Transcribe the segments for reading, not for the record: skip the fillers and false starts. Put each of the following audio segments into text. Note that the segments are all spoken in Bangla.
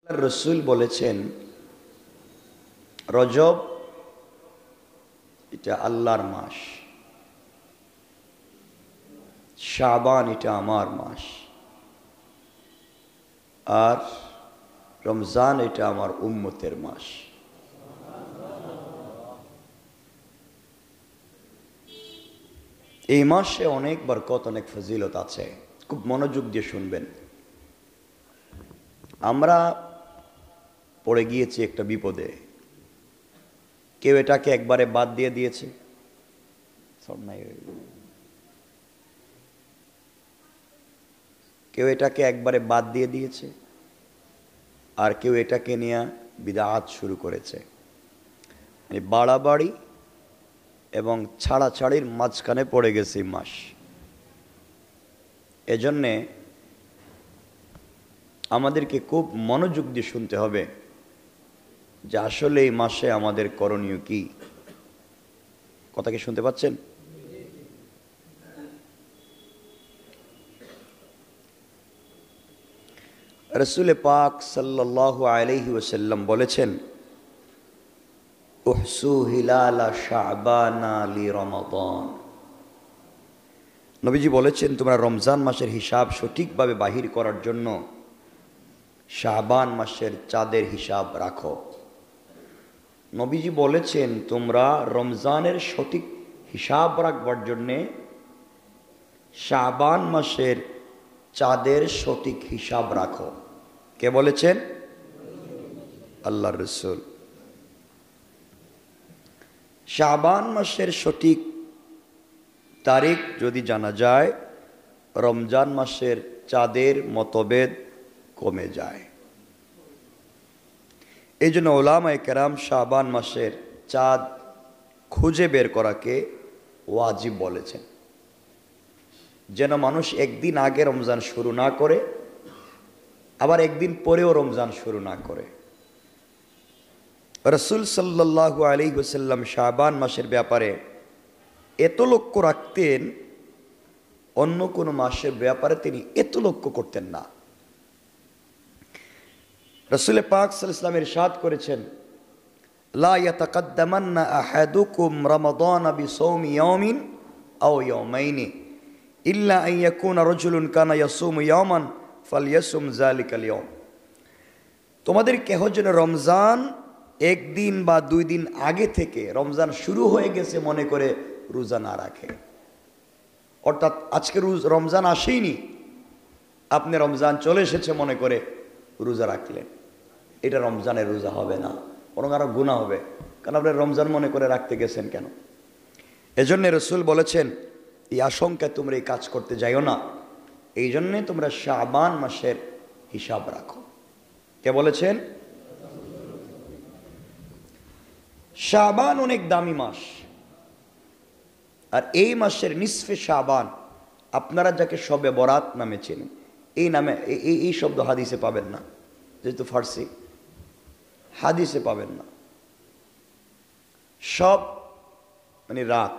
রসুল বলেছেন রজব এটা আল্লাহর মাস, শাবান এটা আমার মাস, আর রমজান এটা আমার উম্মতের মাস। এই মাসে অনেক বরকত, অনেক ফজিলত আছে। খুব মনোযোগ দিয়ে শুনবেন। আমরা পড়ে গিয়েছি একটা বিপদে। কেউ এটাকে একবারে বাদ দিয়ে দিয়েছে, কেউ এটাকে একবারে বাদ দিয়ে দিয়েছে, আর কেউ এটাকে নিয়ে বিদআত শুরু করেছে। মানে বাড়াবাড়ি এবং ছাড়াছাড়ির মাঝখানে পড়ে গেছে এই মাস। এজন্যে আমাদেরকে খুব মনোযোগ দিয়ে শুনতে হবে যে আসলে এই মাসে আমাদের করণীয় কি। কথা কি শুনতে পাচ্ছেন? রাসূল পাক সাল্লাল্লাহু আলাইহি ওয়াসাল্লাম বলেছেন, উহসু হিলালা শাবানা লিরমাদান। নবীজি বলেছেন, তোমরা রমজান মাসের হিসাব সঠিকভাবে বাহির করার জন্য শাবান মাসের চাঁদের হিসাব রাখো। নবীজি বলেছেন, তোমরা রমজানের সঠিক হিসাব রাখবার জন্যে শাবান মাসের চাঁদের সঠিক হিসাব রাখো। কে বলেছেন? আল্লাহর রাসূল। শাবান মাসের সঠিক তারিখ যদি জানা যায়, রমজান মাসের চাঁদের মতভেদ কমে যায়। এই জন্য উলামায়ে কেরাম শাবান মাসের চাঁদ খুঁজে বের করাকে ওয়াজিব বলেছেন, যেন মানুষ একদিন আগে রমজান শুরু না করে, আবার একদিন পরেও রমজান শুরু না করে। রাসূল সাল্লাল্লাহু আলাইহি ওয়াসাল্লাম শাবান মাসের ব্যাপারে এত লক্ষ্য রাখতেন, অন্য কোনো মাসের ব্যাপারে তিনি এত লক্ষ্য করতেন না। রাসূল পাক সাল্লাল্লাহু আলাইহি ওয়াসাল্লাম ইরশাদ করেছেন, লা ইয়াতাকাদ্দামান্না আহাদুকুম রমাদান বিসাওমি ইয়াওমিন আও ইয়াওমাইনি ইল্লা আন ইয়াকুনা রাজুলুন কানা ইয়াসুমু ইয়াওমান ফালইয়াসুম যালিকাল ইয়াওম। তোমাদের কেহ যেন রমজান একদিন বা 2 দিন আগে থেকে রমজান শুরু হয়ে গেছে মনে করে রোজা না রাখে। অর্থাৎ আজকে রমজান আসেইনি, আপনি রমজান চলে এসেছে মনে করে রোজা রাখলেন, এটা রমজানের রোজা হবে না, বরং আরো গুনাহ হবে। কারণ আপনি রমজান মনে করে রাখতে গেছেন কেন? এজন্য রাসূল বলেছেন, এই আশঙ্কায় তোমরা এই কাজ করতে যাইও না। এই জন্যে তোমরা শাবান মাসের হিসাব রাখো। কে বলেছেন? শাবান অনেক দামি মাস, আর এই মাসের নিসফে শাবান, আপনারা যাকে শবে বরাত নামে চেনেন, এই নামে এই শব্দ হাদিসে পাবেন না, যেহেতু ফার্সি, হাদিসে পাবেন না। সব মানে রাত,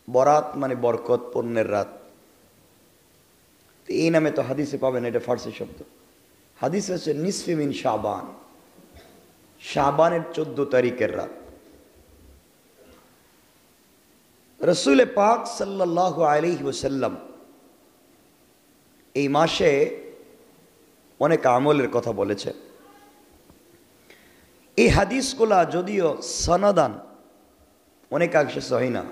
বরাত মানে বরকত, পুণ্যের রাত, এই নামে তো হাদিসে পাবেন, এটা ফার্সি শব্দ। হাদিস হচ্ছে নিসফে মিন শাবান, শাবানের 14 তারিখের রাত। রাসূল পাক সাল্লাল্লাহু আলাইহি ওয়াসাল্লাম এই মাসে অনেক আমলের কথা বলেছেন। এই হাদিসগুলা যদিও সনদান অনেকাংশে সহিহ না,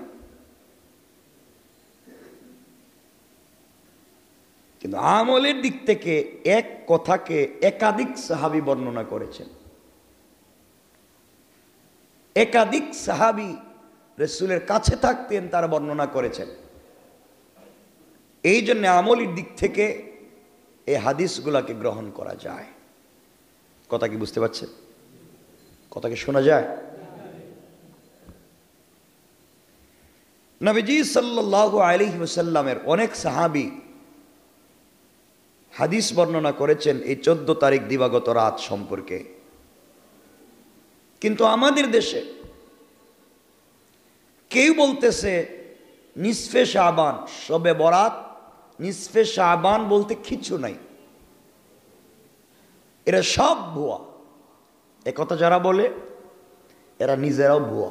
কিন্তু আমলের দিক থেকে এক কথাকে একাধিক সাহাবী বর্ণনা করেছেন। একাধিক সাহাবী রাসূলের কাছে থাকতেন, তারা বর্ণনা করেছেন। এই জন্য আমলের দিক থেকে এই হাদিসগুলাকে গ্রহণ করা যায়। কথা কি বুঝতে পারছেন? কথা কি শোনা যায়? নবীজি সাল্লাল্লাহু আলাইহি ওয়াসাল্লামের অনেক সাহাবী হাদিস বর্ণনা করেছেন এই 14 তারিখ দিবাগত রাত সম্পর্কে। কিন্তু আমাদের দেশে কেউ বলতেছে নিসফে শাবান, শবে বরাত, নিসফে শাবান বলতে কিছু নাই। এরা সব ভুয়া। একথা যারা বলে এরা নিজেরাও ভুয়া,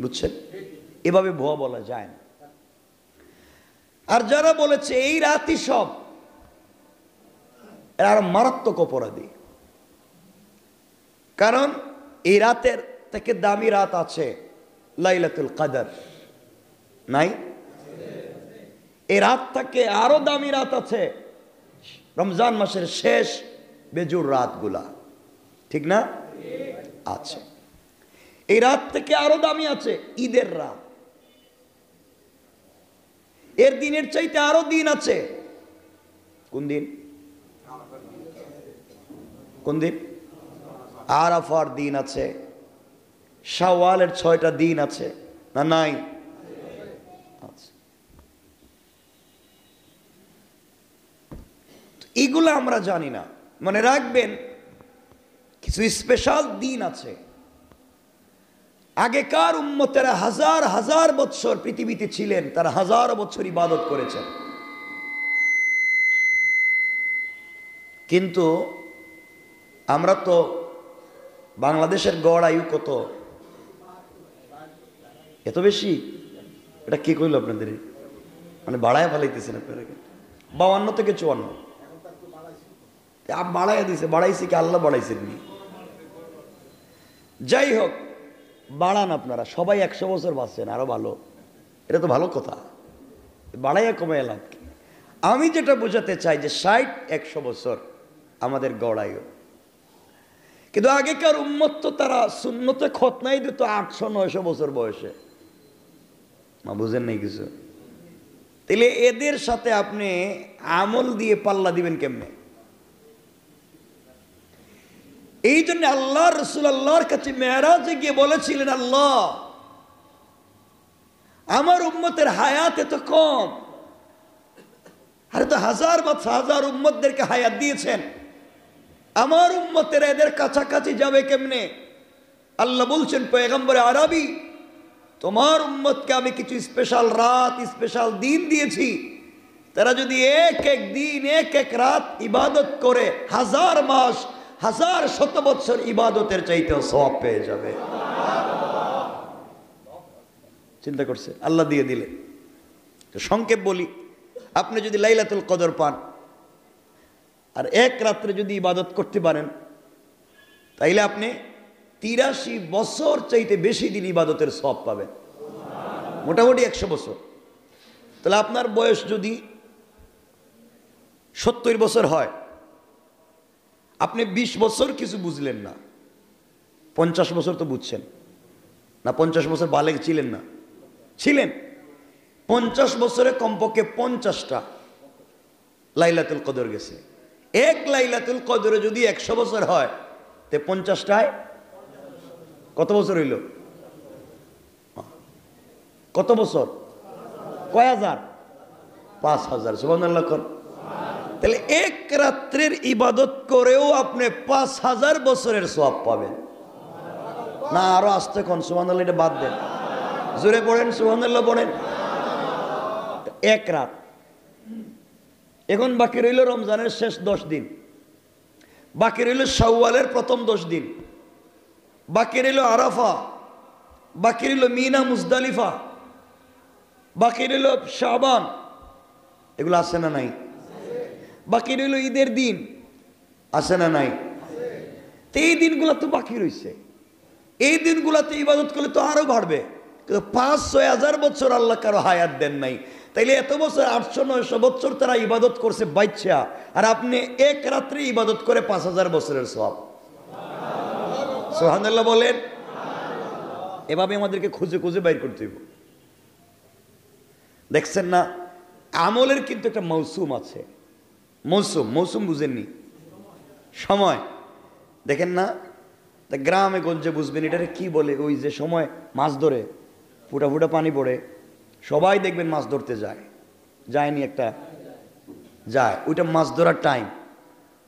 বুঝছেন? এভাবে ভুয়া বলা যায় না। আর যারা বলেছে এই রাতই সব, এরা আর মারাত্মক অপরাধী। কারণ এই রাতের থেকে দামি রাত আছে লাইলাতুল কদর, নাই? এই রাত থেকে আরো দামি রাত আছে রমজান মাসের শেষ বেজুর রাতগুলা, ঠিক না? আছে। এই রাত থেকে আরো দামি আছে ঈদের রাত, এর দিনের চাইতে আরো দিন আছে। কোন দিন? কোন দিন? আরাফার দিন আছে, শাওয়ালের 6টা দিন আছে না নাই? আছে। এগুলো আমরা জানি না। মনে রাখবেন কিছু স্পেশাল দিন আছে। আগেকার উম্মতেরা হাজার হাজার বছর পৃথিবীতে ছিলেন, তারা হাজার বছর ইবাদত করেছেন। কিন্তু আমরা তো বাংলাদেশের গড় আয়ু কত? এত বেশি? এটা কি কইল আপনাদের? মানে বাড়ায় ফেলাইতেছেন আপনারা? 52 থেকে 54 বাড়াইয়া দিছে। বাড়াইছে কি আল্লাহ বাড়াইছেন? যাই হোক, বাড়ান আপনারা, সবাই 100 বছর বাঁচছেন, আরো ভালো। এটা তো ভালো কথা, বাড়াইয়া কমে এলাম। আমি যেটা বোঝাতে চাই যে 60-100 বছর আমাদের গড় আয়ু। কিন্তু আগেকার উম্মত তো তারা সুন্নতে খতনাই দিত 800-900 বছর বয়সে। বুঝেন নাই কিছু? তাহলে এদের সাথে আপনি আমল দিয়ে পাল্লা দিবেন কেমনে? এই জন্য আল্লাহ রসুল আল্লাহর কাছে মেরাজে গিয়ে বলেছিলেন, আল্লাহ আমার উম্মতের হায়াত এত কম। আরে তো হাজার হাজার উম্মতদেরকে হায়াত দিয়েছেন, আমার উম্মতের এদের কাছাকাছি যাবে কেমনে? আল্লাহ বলছেন, পয়গম্বরে আরবি তোমার উম্মতকে আমি কিছু স্পেশাল রাত, স্পেশাল দিন দিয়েছি। তারা যদি এক এক দিন, এক এক রাত ইবাদত করে, হাজার মাস, হাজার শত বছর ইবাদতের চাইতেও সওয়াব পেয়ে যাবে। চিন্তা করছে, আল্লাহ দিয়ে দিলে। তো সংক্ষেপ বলি, আপনি যদি লাইলাতুল কদর পান আর এক রাত্রে যদি ইবাদত করতে পারেন, তাইলে আপনি 83 বছর চাইতে বেশি দিন ইবাদতের সওয়াব পাবেন, মোটামুটি 100 বছর। তাহলে আপনার বয়স যদি 70 বছর হয়, আপনি 20 বছর কিছু বুঝলেন না, 50 বছর তো বুঝছেন না? 50 বছর বালেগ ছিলেন না? ছিলেন। 50 বছরে কমপক্ষে 50টা লাইলাতুল কদর গেছে। এক লাইলাতুল কদরে যদি 100 বছর হয়, তে 50টায় কত বছর হইল? কত বছর? কয় হাজার? 5000। সুবহানাল্লাহ। তাহলে এক রাত্রের ইবাদত করেও আপনি 5000 বছরের সওয়াব পাবেন না? আরো আসতে কোন সুবহানাল্লাহ, এটা বাদ দেন, জোরে পড়েন সুবহানাল্লাহ পড়েন। এক রাত। এখন বাকি রইল রমজানের শেষ 10 দিন, বাকি রইল শাওয়ালের প্রথম 10 দিন, বাকি রইল আরাফা, বাকি রইল মিনা মুজদালিফা, বাকি রইল শাবান। এগুলো আছে না নাই? বাকি রইল ঈদের দিন, আছে না নাই? তো এই দিনগুলো তো বাকি রইছে। এই দিনগুলোতে ইবাদত করলে তো আরো বাড়বে। কিন্তু 5-6 হাজার বছর আল্লাহ কারো হায়াত দেন নাই। তাইলে এত বছর 800-900 বছর তারা ইবাদত করছে বাচ্চা, আর আপনি এক রাত্রে ইবাদত করে 5000 বছরের সওয়াব। সুবহানাল্লাহ বলেন। এভাবে আমাদেরকে খুঁজে খুঁজে বাইর করতে হবে। দেখছেন না, আমলের কিন্তু একটা মৌসুম আছে। মৌসুম, মৌসুম বুঝেননি? সময় দেখেন না, তা গ্রামে গঞ্জে বুঝবেন এটারে কি বলে। ওই যে সময় মাছ ধরে, ফুটা ফুটা পানি পড়ে, সবাই দেখবেন মাছ ধরতে যায়, যায়নি একটা যায়, ওইটা মাছ ধরার টাইম।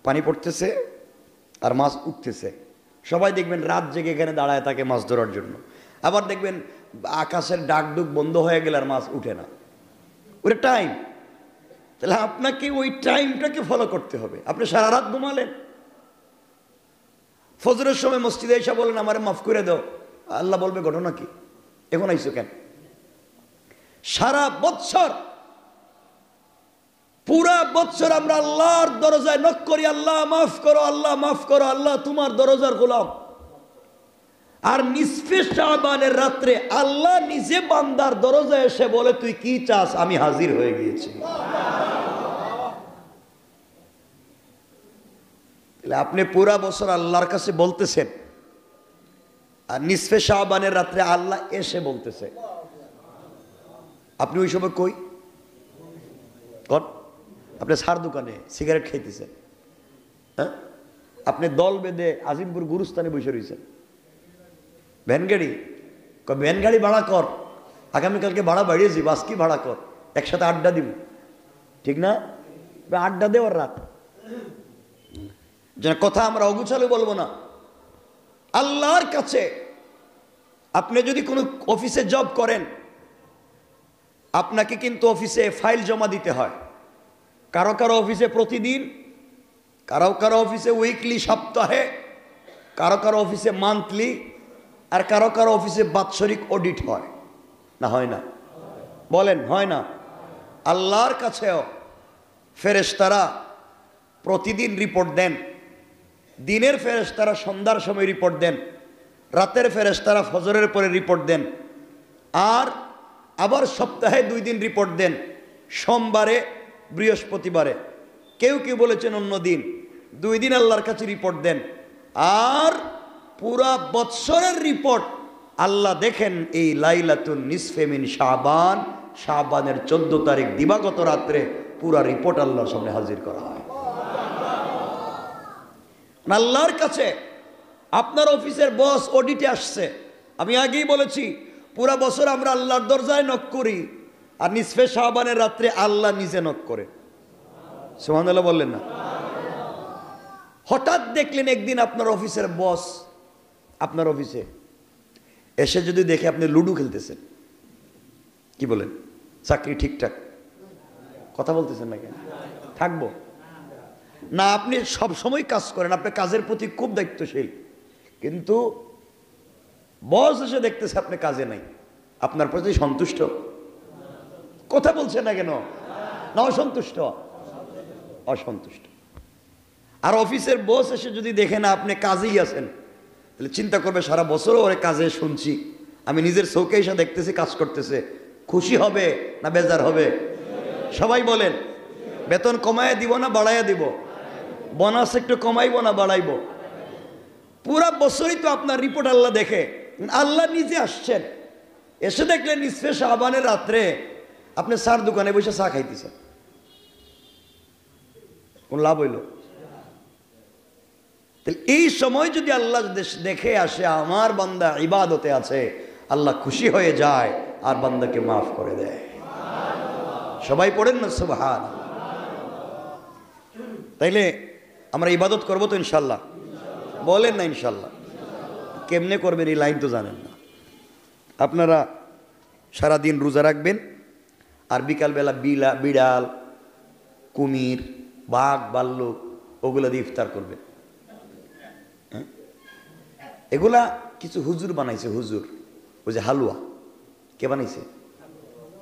পানি পড়তেছে আর মাছ উঠতেছে, সবাই দেখবেন রাত জেগে এখানে দাঁড়ায় থাকে মাছ ধরার জন্য। আবার দেখবেন আকাশের ডাকডুক বন্ধ হয়ে গেলে আর মাছ উঠে না, ওটা টাইম। তাহলে আপনাকে ওই টাইমটাকে ফলো করতে হবে। আপনি সারা রাত ঘুমালেন, ফজরের সময় মসজিদে এসে বলেন আমারে মাফ করে দাও, আল্লাহ বলবে ঘটনা কি, এখন আইসো কেন? সারা বৎসর, পুরা বৎসর আমরা আল্লাহর দরজায় নক করি, আল্লাহ মাফ করো, আল্লাহ মাফ করো, আল্লাহ তোমার দরজার গোলাম। আর নিসফে শাবানের রাত্রে আল্লাহ নিজে বান্দার দরজায় এসে বলে তুই কি চাস, আমি হাজির হয়ে গিয়েছি। আপনি পুরা বছর আল্লাহর কাছে বলতেছেন, আর নিসফে শাবানের রাত্রে আল্লাহ এসে বলতেছে। আপনি ওই সময় কই? আপনি সার দোকানে সিগারেট খাইতেছেন, হ্যাঁ? আপনি দল বেঁধে আজিমপুর গুরুস্থানে বসে রয়েছেন। ভ্যান গাড়ি, ভ্যান গাড়ি ভাড়া কর, আগামীকালকে ভাড়া বাড়িয়েছি, বাস কি ভাড়া কর, একসাথে আড্ডা দিব, ঠিক না? আড্ডা দেওয়ার রাত, যেন কথা আমরা অগুছালে বলবো না। আল্লাহর কাছে আপনি যদি কোনো অফিসে জব করেন, আপনাকে কিন্তু অফিসে ফাইল জমা দিতে হয়। কারো কারো অফিসে প্রতিদিন, কারো কারো অফিসে উইকলি, সপ্তাহে, কারো কারো অফিসে মান্থলি, আর কারো কারো অফিসে বাৎসরিক অডিট হয় না, হয় না? বলেন হয় না? আল্লাহর কাছেও ফেরেশতারা প্রতিদিন রিপোর্ট দেন। দিনের ফেরেশতারা সন্ধ্যার সময় রিপোর্ট দেন, রাতের ফেরেশতারা ফজরের পরে রিপোর্ট দেন, আর আবার সপ্তাহে 2 দিন রিপোর্ট দেন, সোমবারে, বৃহস্পতিবারে। কেউ কেউ বলেছেন অন্য দিন। 2 দিন আল্লাহর কাছে রিপোর্ট দেন। আর পুরা বৎসরের রিপোর্ট আল্লাহ দেখেন এই লাইলাতুন নিসফে মিন শাবান, শাবানের 14 তারিখ দিবাগত রাত্রে পুরা রিপোর্ট আল্লাহর সামনে হাজির করা হয়। আল্লাহর কাছে আপনার অফিসের বস অডিটে আসছে, আমি আগেই বলেছি পুরা বছর আমরা আল্লাহর দরজায় নক করি, আর নিসফে শাবানের রাত্রে আল্লাহ নিজে নক করে। সুবহানাল্লাহ বললেন না? হঠাৎ দেখলেন একদিন আপনার অফিসের বস আপনার অফিসে এসে যদি দেখে আপনি লুডো খেলতেছেন, কি বলেন? চাকরি ঠিকঠাক? কথা বলতেছেন না কেন? থাকবো না? আপনি সব সময় কাজ করেন, আপনার কাজের প্রতি খুব দায়িত্বশীল, কিন্তু বস এসে দেখতেছে আপনি কাজে নাই, আপনার প্রতি সন্তুষ্ট? কথা বলছেন না কেন? না অসন্তুষ্ট? অসন্তুষ্ট। আর অফিসের বস এসে যদি দেখে না আপনি কাজেই আছেন, তাহলে চিন্তা করবে সারা বছরও ওরে কাজে শুনছি, আমি নিজের চোখে এসে দেখতেছি কাজ করতেছে, খুশি হবে না বেজার হবে? সবাই বলেন। বেতন কমায় দিব না বাড়াইয়া দিব? বোনাস একটু কমাইব না বাড়াইব? পুরা বছরই তো আপনার রিপোর্ট আল্লাহ দেখে। আল্লাহ নিজে আসছেন, এসে দেখলেন নিসফে শাবানের রাত্রে আপনি চার দোকানে বসে চা খাইতেছেন, কোন লাভ হইল? এই সময় যদি আল্লাহ দেখে আসে আমার বান্দা ইবাদতে আছে, আল্লাহ খুশি হয়ে যায় আর বান্দাকে মাফ করে দেয়। সবাই পড়েন না সুবহান। তাইলে আমরা ইবাদত করবো তো ইনশাল্লাহ? বলেন না ইনশাল্লাহ? কেমনে করবেন এই লাইন তো জানেন না আপনারা। সারাদিন রোজা রাখবেন, আর বিকালবেলা বিড়াল, কুমির, বাঘ, ভাল্লুক ওগুলা দিয়ে ইফতার করবেন। এগুলা কিছু হুজুর বানাইছে, হুজুর, ওই যে হালুয়া, কে বানাইছে?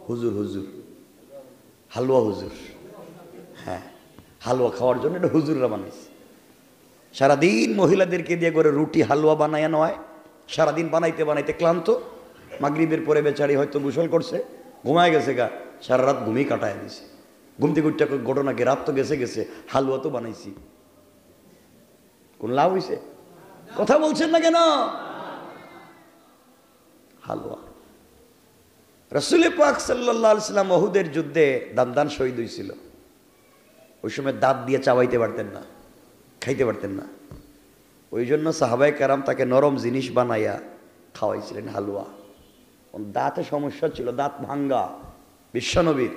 হুজুর, হুজুর, হালুয়া হুজুর। হ্যাঁ, হালুয়া খাওয়ার জন্য এটা হুজুররা বানাইছে। সারাদিন মহিলাদেরকে দিয়ে করে রুটি হালুয়া বানায় নয়, সারাদিন বানাইতে বানাইতে ক্লান্ত, মাগরিবের পরে বেচারি হয়তো গোসল করছে, ঘুমায় গেছে গা, সারা রাত ঘুমিয়ে কাটায় দিছে। ঘুম থেকে উঠতে ঘটনাকে রাত তো গেছে গেছে, হালুয়া তো বানাইছি, কোন লাভ হয়েছে? কথা বলছেন না কেন? হালুয়া। রাসূল পাক সাল্লাল্লাহু আলাইহি ওয়াসাল্লাম উহুদের যুদ্ধে দান শহীদ হয়েছিল। ওই সময় দাঁত দিয়ে চাবাইতে পারতেন না, খাইতে পারতেন না। ওই জন্য সাহাবায়ে কেরাম তাকে নরম জিনিস বানাইয়া খাওয়াইছিলেন, হালুয়া। দাঁতে সমস্যা ছিল, দাঁত ভাঙ্গা বিশ্বনবীর।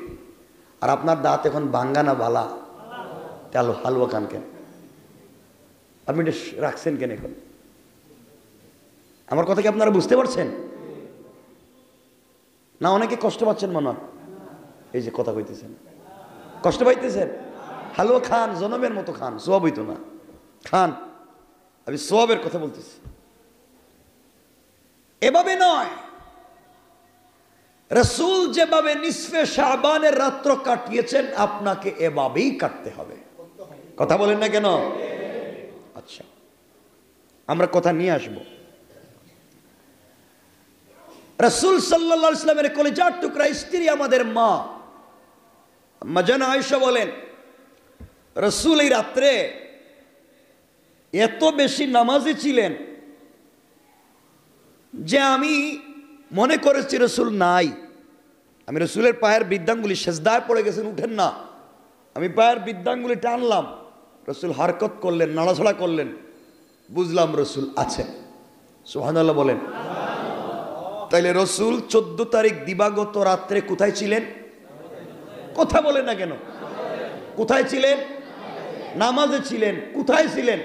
আর আপনার দাঁত এখন ভাঙ্গা না বালা, তাহলে হালুয়া খান কেন? আপনি এটা রাখছেন কেন এখন? আমার কথা কি আপনারা বুঝতে পারছেন না? অনেকে কষ্ট পাচ্ছেন মনে হয়, এই যে কথা কইতেছেন। কষ্ট পাইতেছেন? হালুয়া খান, জনমের মতো খান, সোয়াব হইতো না, খান। আমি সোয়াবের কথা বলতেছি, এভাবে নয়। রাসূল যেভাবে নিসফে শাবানের রাত্র কাটিয়েছেন, আপনাকে এভাবেই কাটতে হবে। কথা বলেন না কেন? আচ্ছা, আমরা কথা নিয়ে আসব। রাসূল সাল্লাল্লাহু আলাইহি ওয়াসাল্লামের কলিজার টুকরা স্ত্রী আমাদের মা জান আয়েশা বলেন, রাসূল এই রাত্রে এত বেশি নামাজি ছিলেন যে আমি মনে করেছি রাসূল নাই। আমি রাসূলের পায়ের বৃদ্ধাঙ্গুলি সেজদায় পড়ে গেছেন, উঠেন না। আমি পায়ের বৃদ্ধাঙ্গুলি টানলাম, রাসূল হরকত করলেন, নাড়াছাড়া করলেন, বুঝলাম রাসূল আছেন। সুবহানাল্লাহ বলেন। তাইলে রাসূল 14 তারিখ দিবাগত রাত্রে কোথায় ছিলেন? কথা বলেন না কেন? কোথায় ছিলেন? নামাজে ছিলেন। কোথায় ছিলেন?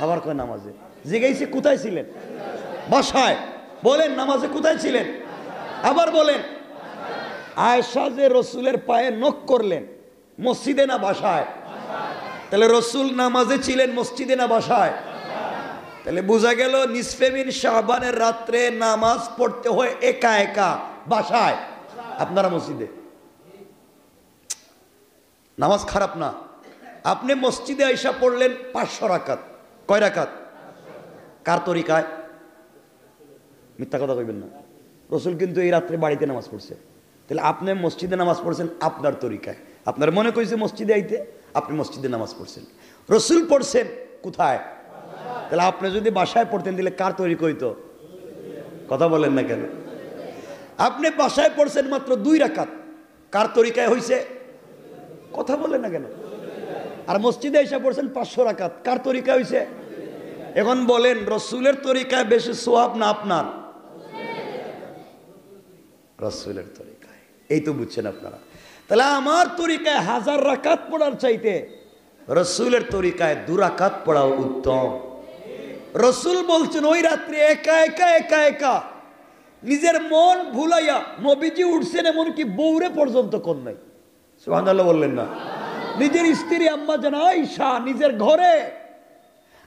আবার কয় নামাজে। জিজ্ঞাসা কোথায় ছিলেন? বাসায়। বলেন নামাজে কোথায় ছিলেন? আবার বলেন। আয়েশা যে রাসূলের পায়ে নখ করলেন, মসজিদে না বাসায়? তাহলে রাসূল নামাজে ছিলেন মসজিদে না বাসায়? তাহলে বোঝা গেল নিসফে মিন শাবানের রাত্রে নামাজ পড়তে হয় একা একা বাসায়, আপনারা মসজিদে। নামাজ খারাপ না, আপনি মসজিদে আইসা পড়লেন 500 রাকাত। কয় রাকাত? কার তরিকায়? মিথ্যা কথা কইবেন না। রাসূল কিন্তু এই রাত্রে বাড়িতে নামাজ পড়ছে। তাহলে আপনি মসজিদে নামাজ পড়ছেন আপনার তরিকায়। আপনার মনে কইছে মসজিদে আইতে, আপনি মসজিদে নামাজ পড়ছেন। রাসূল পড়ছেন কোথায়? তাহলে আপনি যদি বাসায় পড়তেন তাহলে কার তরিকা হইতো? কথা বলেন না কেন? আপনি বাসায় পড়ছেন মাত্র 2 রাকাত, কার তরিকায় হইছে? কথা বলেন না কেন? আর মসজিদে এসে পড়ছেন 500 রাকাত, কার তরিকা হইছে? এখন বলেন রাসূলের তরিকায় বেশি সওয়াব না আপনার? রাসূলের তরিকায়। এই তো বুঝছেন আপনারা। তাহলে আমার তরিকায় 1000 রাকাত পড়ার চাইতে রাসূলের তরিকায় 2 রাকাত পড়াও উত্তম। রাসূল বলছেন ওই রাত্রে একা একা একা একা নিজের মন ভুলাইয়া নবীজি উঠছেন, এমনকি বউরে পর্যন্ত কোন নাই। সুবহানাল্লাহ বললেন না? নিজের স্ত্রী আম্মা জান আয়েশা নিজের ঘরে,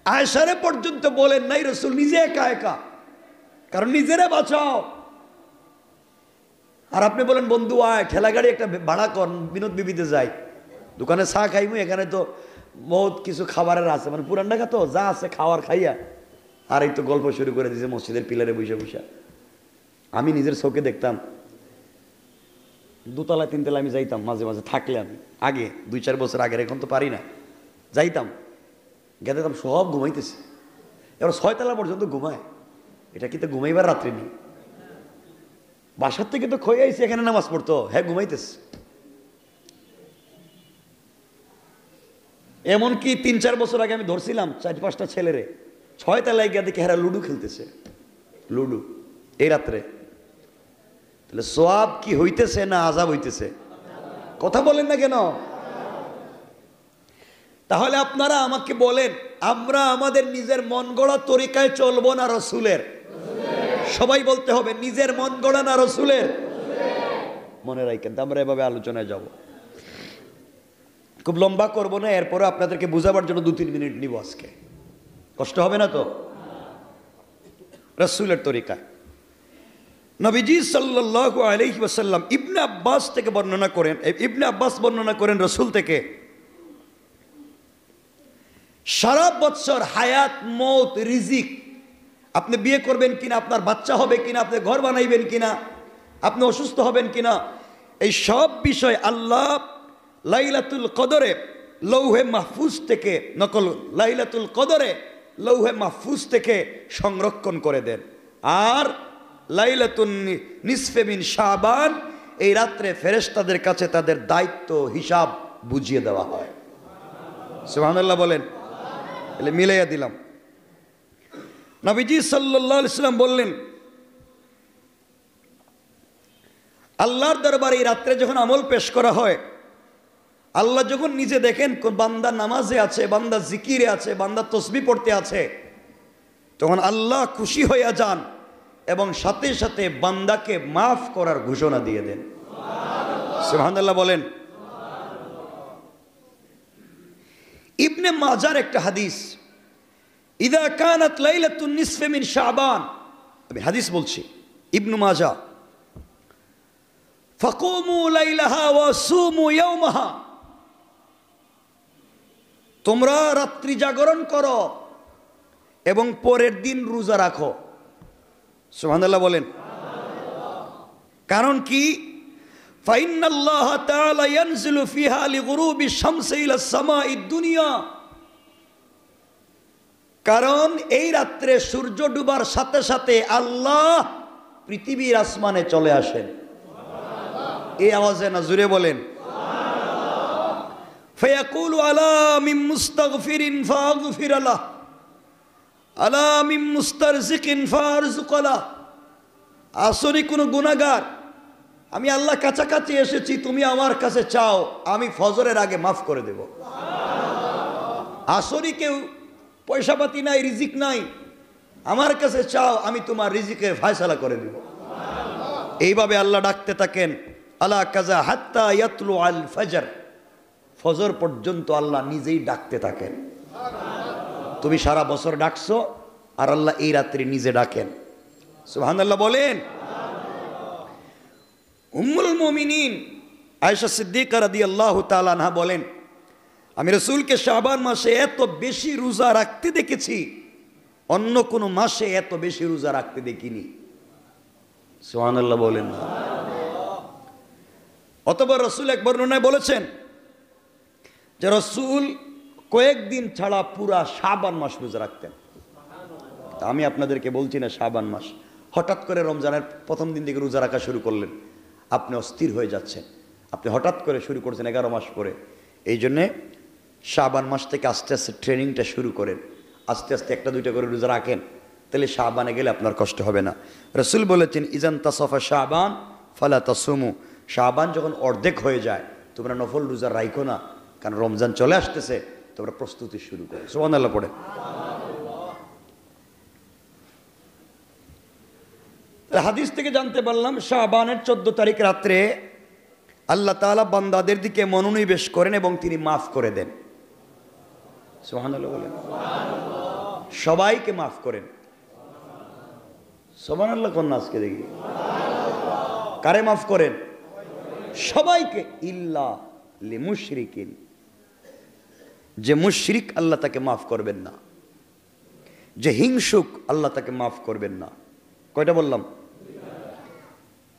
আয়েশারে পর্যন্ত বলেন নাই রাসূল নিজে একা একা, কারণ নিজেরে বাঁচাও। আর আপনি বলেন বন্ধু আয় ঠেলা গাড়ি একটা ভাড়া কর, বিনোদ বিবিতে যাই, দোকানে চা খাইমু, এখানে তো বহুত কিছু খাবারের আছে, মানে পুরান ঢাকা তো যা আছে খাওয়ার খাইয়া। আর এই তো গল্প শুরু করে দিয়েছে মসজিদের পিলারে বসে বসে। আমি নিজের চোখে দেখতাম, 2 তলা 3 তলা আমি যাইতাম মাঝে মাঝে, থাকলে আমি আগে 2-4 বছর আগের, এখন তো পারি না, যাইতাম গিয়ে দেখতাম সব ঘুমাইতেছে। এবার 6 তলা পর্যন্ত ঘুমায়। এটা কি তো ঘুমাইবার রাত্রি নেই? বাসার থেকে তো খয়ে আইছে, এখানে নামাজ পড়তো, হ্যাঁ ঘুমাইতেছে। এমনকি 3-4 বছর আগে আমি ধরছিলাম 4-5টা ছেলেরে, 6 তলায় গিয়ে দেখে হেরা লুডু খেলতেছে, লুডু এই রাত্রে। তাহলে সওয়াব কি হইতেছে না আযাব হইতেছে? কথা বলেন না কেন? তাহলে আপনারা আমাকে বলেন, আমরা আমাদের নিজের মন গড়া তরিকায় চলবো না রাসূলের? সবাই বলতে হবে নিজের মন গড়া না রাসূলের? মনে রাখেন, আমরা এভাবে আলোচনায় যাব। খুব লম্বা করব না, এরপরে আপনাদেরকে বোঝাবার জন্য 2-3 মিনিট নিব আজকে, কষ্ট হবে না তো? রাসূলের তরিকা নবীজি সাল্লাল্লাহু আলাইহি ওয়াসাল্লাম ইবনে আব্বাস থেকে বর্ণনা করেন, ইবনে আব্বাস বর্ণনা করেন রাসূল থেকে, সারা বছর হায়াত মৌত রিজিক, আপনি বিয়ে করবেন কিনা, আপনার বাচ্চা হবে কিনা, আপনি ঘর বানাইবেন কিনা, আপনি অসুস্থ হবেন কিনা, এই সব বিষয় আল্লাহ লাইলাতুল কদরে লৌহে মাহফুজ থেকে নকল, লাইলাতুল কদরে লৌহে মাহফুজ থেকে সংরক্ষণ করে দেন। আর লাইলাতুন নিসফে মিন শাবান এই রাত্রে ফেরেশতাদের কাছে তাদের দায়িত্ব হিসাব বুঝিয়ে দেওয়া হয়। সুবহানাল্লাহ বলেন। তাহলে মিলাইয়া দিলাম। নবীজি সাল্লাল্লাহু আলাইহি ওয়াসাল্লাম বললেন, আল্লাহর দরবারে এই রাত্রে যখন আমল পেশ করা হয়, আল্লাহ যখন নিজে দেখেন বান্দা নামাজে আছে, বান্দা জিকিরে আছে, বান্দা তসবিহ পড়তে আছে, তখন আল্লাহ খুশি হইয়া যান এবং সাথে সাথে বান্দাকে মাফ করার ঘোষণা দিয়ে দেন। সুবহানাল্লাহ বলেন। ইবনে মাজার একটা হাদিস, ইদা কানাত লাইলাতুন নিসফে মিন শাবান, আমি হাদিস বলছি, ইবনে মাজা, ফাকুমু লাইলাহা ওয়া সুমু ইয়াওমাহা, তোমরা রাত্রি জাগরণ করো এবং পরের দিন রোজা রাখো। সুবহানাল্লাহ বলেন। কারণ কি? ফাইন্নাল্লাহ তাআলা ইয়ানজিলু ফিহা লিগুরুবি শামসি ইলা সামাঈদ দুনিয়া, কারণ এই রাত্রে সূর্য ডুবার সাথে সাথে আল্লাহ পৃথিবীর আসমানে চলে আসেন। এই আওয়াজে না জুড়ে বলেন। ফায়াকুলু আলা মিন মুস্তাগফিরিন ফাগফির লাহ, আলা মিন মুস্তারজিকিন ফারজুক লাহ, আসরি কোন গুনাহগার, আমি আল্লাহ কাছাকাছি এসেছি, তুমি আমার কাছে চাও, আমি ফজরের আগে মাফ করে দেব। আসরি কেউ পয়সা পাতি নাই, রিজিক নাই, আমার কাছে চাও, আমি তোমার রিজিকের ফয়সালা করে দেব। এইভাবে আল্লাহ ডাকতে থাকেন, আলা কাজা হাত্তা ইয়াতলু আল ফজর, ফজর পর্যন্ত আল্লাহ নিজেই ডাকতে থাকেন। তুমি সারা বছর ডাকছো, আর আল্লাহ এই রাত্রি নিজে ডাকেন। সুবহানাল্লাহ বলেন। উম্মুল মুমিনিন আয়েশা সিদ্দিকা রাদিয়াল্লাহু তাআলা আনহা বলেন, আমি রাসূলকে শাবান মাসে এত বেশি রোজা রাখতে দেখেছি, অন্য কোনো মাসে এত বেশি রোজা রাখতে দেখিনি। সুবহানাল্লাহ বলেন। অতঃপর রাসূল এক বর্ণনায় বলেছেন যে রাসূল কয়েকদিন ছাড়া পুরা শাবান মাস রোজা রাখতেন। আমি আপনাদেরকে বলছি না শাবান মাস, হঠাৎ করে রমজানের প্রথম দিন থেকে রোজা রাখা শুরু করলেন, আপনি অস্থির হয়ে যাচ্ছেন, আপনি হঠাৎ করে শুরু করছেন 11 মাস পরে। এই জন্যে শাবান মাস থেকে আস্তে আস্তে ট্রেনিংটা শুরু করেন, আস্তে আস্তে একটা দুইটা করে রোজা রাখেন, তাহলে শাবানে গেলে আপনার কষ্ট হবে না। রাসূল বলেছেন, ইজান তাসাফা শাবান ফালা তাসুমু, শাবান যখন অর্ধেক হয়ে যায় তোমরা নফল রোজা রাখো না, কারণ রমজান চলে আসতেছে, তোমরা প্রস্তুতি শুরু করো। সুবহানাল্লাহ পড়ে। হাদিস থেকে জানতে পারলাম শাবানের 14 তারিখ রাত্রে আল্লাহ তাআলা বান্দাদের দিকে মনোনিবেশ করেন এবং তিনি মাফ করে দেন। সুবহানাল্লাহ বলেন। সবাইকে মাফ করেন। সুবহানাল্লাহ কোন আজকে দেখি কারে মাফ করেন? সবাইকে, ইল্লা লিমুশরিকিন, যে মুশরিক আল্লাহ তাকে মাফ করবেন না, যে হিংসুক আল্লাহ তাকে মাফ করবেন না। কয়টা বললাম?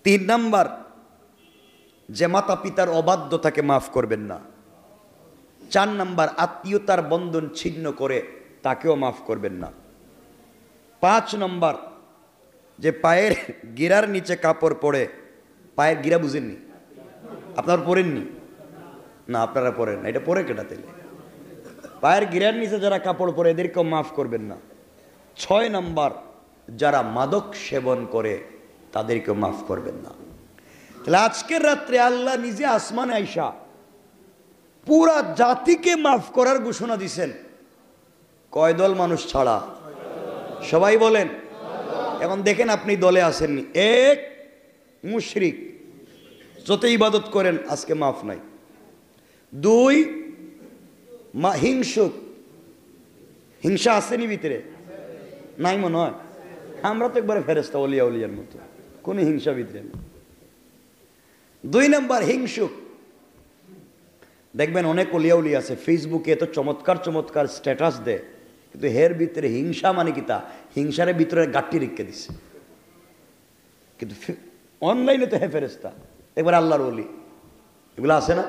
3 নাম্বার, যে মাতা পিতার অবাধ্য তাকে মাফ করবেন না। 4 নাম্বার, আত্মীয়তার বন্ধন ছিন্ন করে তাকেও মাফ করবেন না। 5 নাম্বার, যে পায়ের গিরার নিচে কাপড় পরে, পায়ের গিরা বুঝেননি আপনার, পরেননি না, আপনারা পরেন না, এটা পরে কেটা তেলে, পায়ের গিরার নিচে যারা কাপড় পরে এদেরকেও মাফ করবেন না। 6 নাম্বার, যারা মাদক সেবন করে তাদেরকেও মাফ করবেন না। তাহলে আজকের রাত্রে আল্লাহ নিজে আসমানে আইসা পুরা জাতিকে মাফ করার ঘোষণা দিছেন। কয় দল মানুষ ছাড়া? সবাই বলেন। এখন দেখেন আপনি দলে আসেননি। 1, মুশরিক, যত ইবাদত করেন আজকে মাফ নাই। 2, হিংসুক, হিংসা আসেনি ভিতরে? নাই মনে হয়। আমরা তো একবারে ফেরেশতা ওলিয়া উলিয়ার মতো, কোন হিংসা ভিতরে নেই। 2 নাম্বার, হিংসুক। দেখবেন অনেক ওলিয়া উলি আছে ফেসবুকে এত চমৎকার চমৎকার স্ট্যাটাস দেয়, কিন্তু হের ভিতরে হিংসা মানে কি তা হিংসারের ভিতরে গাঁটটি রেখে দিছে। কিন্তু অনলাইনে তো হে ফেরেশতা, একবার আল্লাহর ওলি, এগুলো আছে না?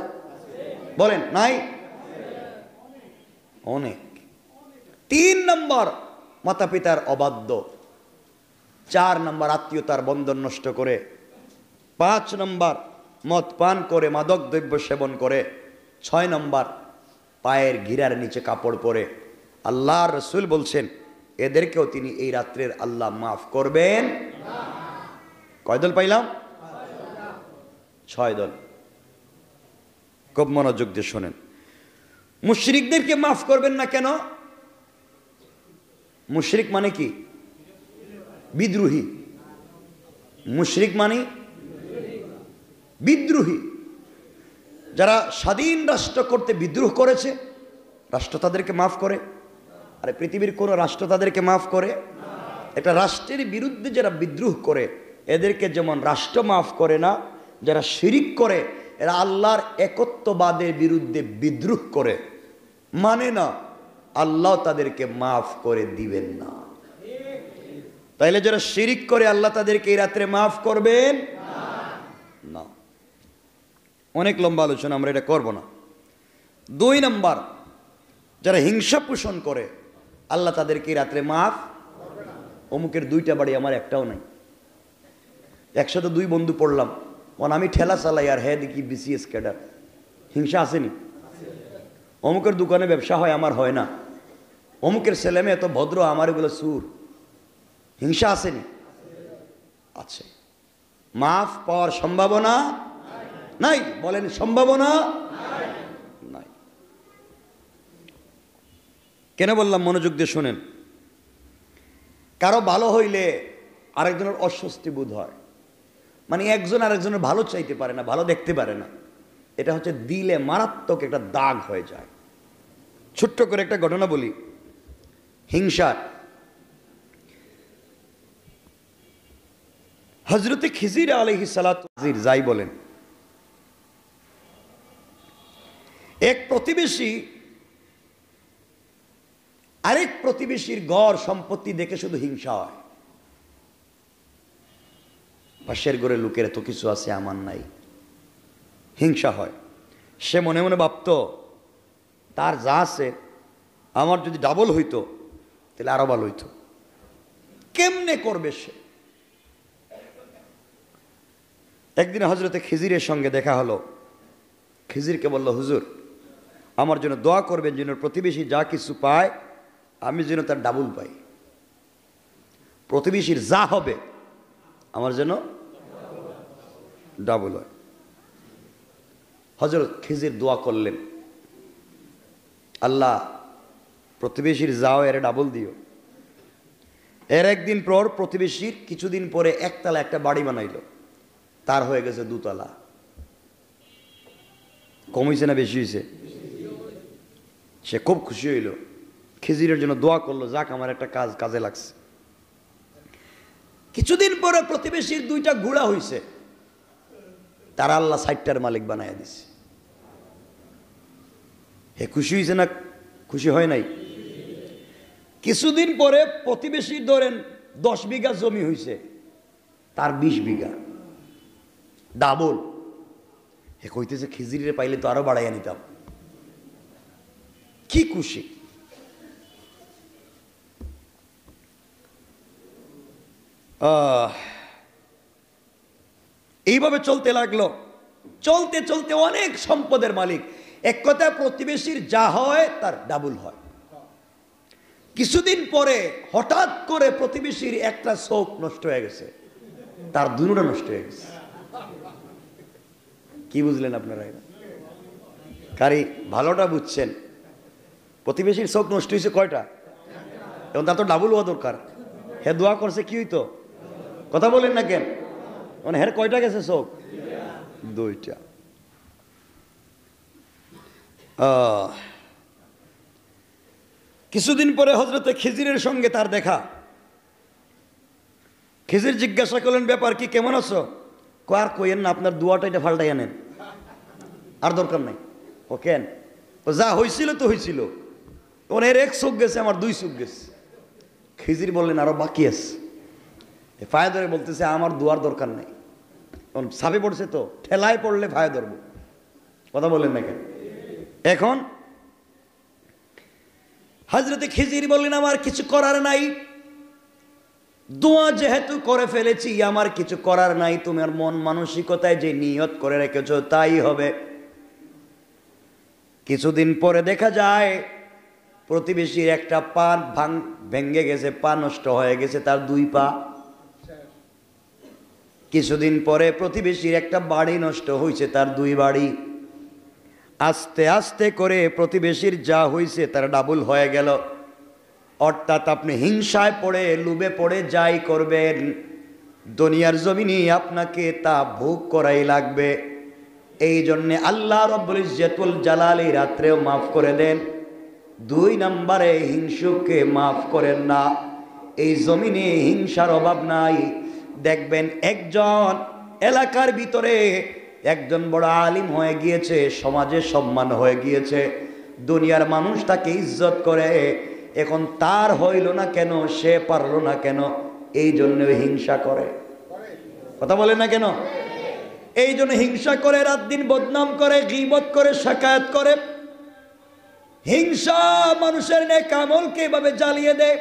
বলেন নাই? অনেক। 3 নম্বর, মাতা পিতার অবাধ্য। 4 নম্বর, আত্মীয়তার বন্ধন নষ্ট করে। 5 নম্বর, মদ পান করে মাদক দ্রব্য সেবন করে। 6 নম্বর, পায়ের গিরার নিচে কাপড় পরে। আল্লাহর রাসূল বলছেন এদেরকেও তিনি এই রাত্রের আল্লাহ মাফ করবেন না। কয় দল পাইলাম? 6 দল। খুব মনোযোগ দিয়ে শোনেন। মুশরিকদেরকে মাফ করবেন না কেন? মুশরিক মানে কি? বিদ্রোহী। মুশরিক মানে বিদ্রোহী, যারা স্বাধীন রাষ্ট্র করতে বিদ্রোহ করেছে, রাষ্ট্র তাদেরকে মাফ করে? আরে পৃথিবীর কোনো রাষ্ট্র তাদেরকে মাফ করে? একটা রাষ্ট্রের বিরুদ্ধে যারা বিদ্রোহ করে এদেরকে যেমন রাষ্ট্র মাফ করে না, যারা শিরিক করে এরা আল্লাহর একত্ববাদের বিরুদ্ধে বিদ্রোহ করে, মানে না, আল্লাহ তাদেরকে মাফ করে দিবেন না। তাইলে যারা শিরিক করে আল্লাহ তাদেরকে এই রাত্রে মাফ করবেন না। অনেক লম্বা আলোচনা, আমরা এটা করব না। 2 নম্বর, যারা হিংসা পোষণ করে আল্লাহ তাদেরকে এই রাত্রে মাফ। অমুকের 2টা বাড়ি, আমার একটাও নাই। একসাথে 2 বন্ধু পড়লাম, আমি ঠেলা চালাই আর হ্যাঁ দেখি বিসিএস ক্যাডার। হিংসা আসেনি? অমুকের দোকানে ব্যবসা হয়, আমার হয় না। অমুকের ছেলে মেয়ে এত ভদ্র, আমার এগুলো সুর। হিংসা আসেনি? আছে। মাফ পাওয়ার সম্ভাবনা নাই? বলেন সম্ভাবনা নাই। কেন বললাম? মনোযোগ দিয়ে শোনেন। কারো ভালো হইলে আরেকজনের অস্বস্তি বোধ হয়, মানে একজন আরেকজনের ভালো চাইতে পারে না, ভালো দেখতে পারে না। এটা হচ্ছে দিলে মারাত্মক একটা দাগ হয়ে যায়। ছোট্ট করে একটা ঘটনা বলি। হিংসা, হযরতে খিজির আলাইহিস সালাতু যাই বলেন, এক প্রতিবেশী আরেক প্রতিবেশীর ঘর সম্পত্তি দেখে শুধু হিংসা হয়। পাশের ঘরে লোকের এত কিছু আছে, আমার নাই, হিংসা হয়। সে মনে মনে ভাবত, তার যা আছে আমার যদি ডাবল হইতো তাহলে আরো ভালো হইতো। কেমনে করবে সে? একদিন হযরতে খিজিরের সঙ্গে দেখা হলো। খিজিরকে বলল, হুজুর আমার জন্য দোয়া করবেন যেন প্রতিবেশী যা কিছু পায় আমি যেন তার ডাবল পাই। প্রতিবেশীর যা হবে আমার যেন ডাবল হয়। হযরত খিজির দোয়া করলেন, আল্লাহ প্রতিবেশীর যাও এর ডাবল দিও। এর একদিন পর প্রতিবেশীর কিছুদিন পরে একতলা একটা বাড়ি বানাইল, তার হয়ে গেছে 2 তলা। কম হয়েছে না বেশি হয়েছে? সে খুব খুশি হইল, খিজিরের জন্য দোয়া করলো, যাক আমার একটা কাজে লাগছে। কিছুদিন পরে প্রতিবেশীর 2টা ঘোড়া হইছে, তারা আল্লাহ 60টার মালিক বানাইয়া দিছে। হে খুশি হয়েছে না খুশি হয় নাই? কিছুদিন পরে প্রতিবেশী ধরেন 10 বিঘা জমি হইছে, তার 20 বিঘা, ডাবল। হে কইতেছে খিজিরে পাইলে তো আরো বাড়াইয়া নিতাম। কি খুশি! এইভাবে চলতে লাগলো। চলতে চলতে অনেক সম্পদের মালিক। এক কথা, প্রতিবেশীর যা হয় তার ডাবল হয়। কিছুদিন পরে হঠাৎ করে প্রতিবেশীর একটা চোখ নষ্ট হয়ে গেছে, তার 2টা নষ্ট হয়ে গেছে। কি বুঝলেন আপনারা? কারি ভালোটা বুঝছেন? প্রতিবেশীর চোখ নষ্ট হয়েছে কয়টা? এবং তার তো ডাবল হওয়া দরকার। হে দোয়া করছে কি হইতো? কথা বলেন না কেন? মানে হের কয়টা গেছে চোখ? 2টা। কিছুদিন পরে হযরতে খিজিরের সঙ্গে তার দেখা। খিজির জিজ্ঞাসা করলেন, ব্যাপার কি, কেমন আছো? আর কইেন না, আপনার দোয়াটা এটা ফাল্টাই আনেন, আর দরকার নাই। ও কেন? ও যা হয়েছিল তো হয়েছিল, ওনের 1 চোখ গেছে, আমার 2 চোখ গেছে। খিজির বললেন আরো বাকি আছে। ফায়া ধরে বলতেছে, আমার দোয়ার দরকার নাই, সাপে পড়ছে তো, ঠেলায় পড়লে ফায়া ধরবো। কথা বললেন না কেন? এখন হযরতে খিজির বললেন, আমার কিছু করার নাই, দোয়া যেহেতু করে ফেলেছি আমার কিছু করার নাই, তোমার মন মানসিকতায় যে নিয়ত করে রেখেছো তাই হবে। কিছুদিন পরে দেখা যায় প্রতিবেশীর একটা পা ভেঙে গেছে, পা নষ্ট হয়ে গেছে, তার 2 পা। কিছুদিন পরে প্রতিবেশীর একটা বাড়ি নষ্ট হয়েছে, তার 2 বাড়ি। আস্তে আস্তে করে প্রতিবেশীর যা হয়েছে তার ডাবল হয়ে গেল। অর্থাৎ আপনি হিংসায় পড়ে, লোভে পড়ে যাই করবেন, দুনিয়ার জমিনে আপনাকে তা ভোগ করাই লাগবে। এই জন্যে আল্লাহ রব্বুল ইজ্জতুল জালাল এই রাত্রেও মাফ করে দেন। দুই নম্বরে হিংসুককে মাফ করেন না। এই জমিনে হিংসার অভাব নাই। দেখবেন একজন এলাকার ভিতরে একজন বড় আলিম হয়ে গিয়েছে, সমাজে সম্মান হয়ে গিয়েছে, দুনিয়ার মানুষ তাকে ইজ্জত করে, এখন তার হইল না কেন, সে পারলো না কেন, এই জন্য হিংসা করে। কথা বলে না কেন? এই জন্য হিংসা করে, রাত দিন বদনাম করে, গীবত করে, শাকায়াত করে। হিংসা মানুষের নেক আমলকে এভাবে জ্বালিয়ে দেয়,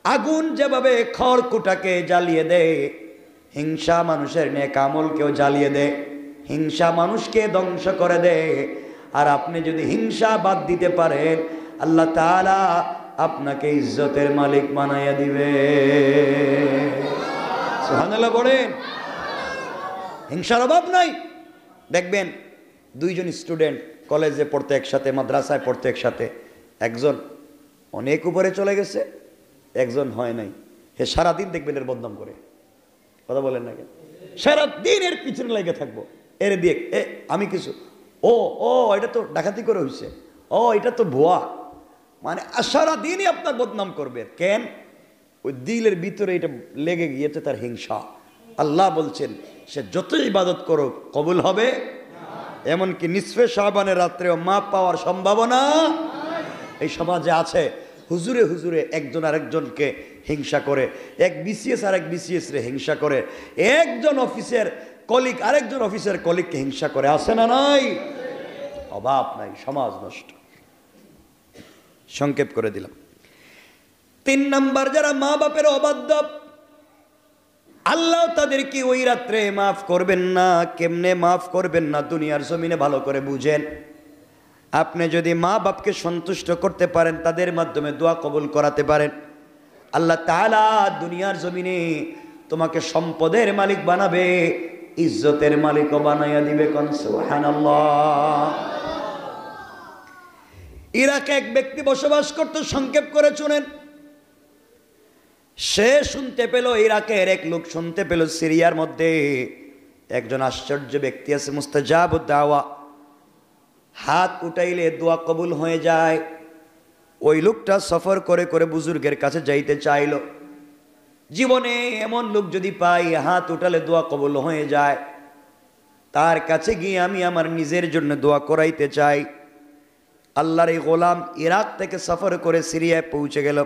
আগুন যেভাবে খড়কুটাকে জ্বালিয়ে দেয়, হিংসা মানুষের নেক আমলকেও জ্বালিয়ে দেয়, হিংসা মানুষকে ধ্বংস করে দেয়। আর আপনি যদি হিংসা বাদ দিতে পারেন, আল্লাহ তাআলা আপনাকে ইজ্জতের মালিক বানাইয়া দিবে। সুবহানাল্লাহ বলেন। হিংসার অভাব নাই। দেখবেন দুইজন স্টুডেন্ট কলেজে পড়তে একসাথে, মাদ্রাসায় পড়তে একসাথে, একজন অনেক উপরে চলে গেছে, একজন হয় নাই। হে সারাদিন দেখবেন এর বদনাম করে। কথা বলেন না কেন? সারাদিন এর পিছনে লেগে থাকবো, এর দিয়ে আমি কিছু, ও ও এটা তো ডাকাতি করে হয়েছে, ও এটা তো ভুয়া, মানে সারাদিনই আপনার বদনাম করবে। কেন? ওই দিলের ভিতরে এটা লেগে গিয়েছে, তার হিংসা। আল্লাহ বলছেন সে যত ইবাদত করো কবুল হবে, এমনকি নিসফে শাবানের রাত্রেও মাপ পাওয়ার সম্ভাবনা এই সমাজে আছে। হুজুরে হুজুরে একজন আরেকজনকে হিংসা করে, এক বিসিএস আর এক বিসিএস রে হিংসা করে, একজন অফিসের কলিগ আরেকজন অফিসের কলিগকে হিংসা করে। আছে না নাই? অভাব নাই, সমাজ নষ্ট। সংক্ষেপ করে দিলাম। 3 নাম্বার, যারা মা বাপের অবাধ্য, আল্লাহ তাদেরকে ওই রাত্রে মাফ করবেন না। কেমনে মাফ করবেন না? দুনিয়ার জমিনে ভালো করে বুঝেন। আপনি যদি মা বাপকে সন্তুষ্ট করতে পারেন, তাদের মাধ্যমে দোয়া কবুল করাতে পারেন, আল্লাহ তাআলা দুনিয়ার জমিনে তোমাকে সম্পদের মালিক বানাবে, ইজ্জতের মালিকও বানাইয়া দিবে। কোন সুবহানাল্লাহ। ইরাকে এক ব্যক্তি বসবাস করতে, সংক্ষেপ করে শুনেন। সে শুনতে পেল, ইরাকের এক লোক শুনতে পেল, সিরিয়ার মধ্যে একজন আশ্চর্য ব্যক্তি আছে, মুস্তাজাবুদ দাওয়া, হাত উঠাইলে দোয়া কবুল হয়ে যায়। ওই লোকটা সফর করে করে বুজুর্গের কাছে যাইতে চাইল। জীবনে এমন লোক যদি পাই, হাত উঠালে দোয়া কবুল হয়ে যায়, তার কাছে গিয়ে আমি আমার নিজের জন্য দোয়া করাইতে চাই। আল্লাহর এই গোলাম ইরাক থেকে সফর করে সিরিয়ায় পৌঁছে গেল।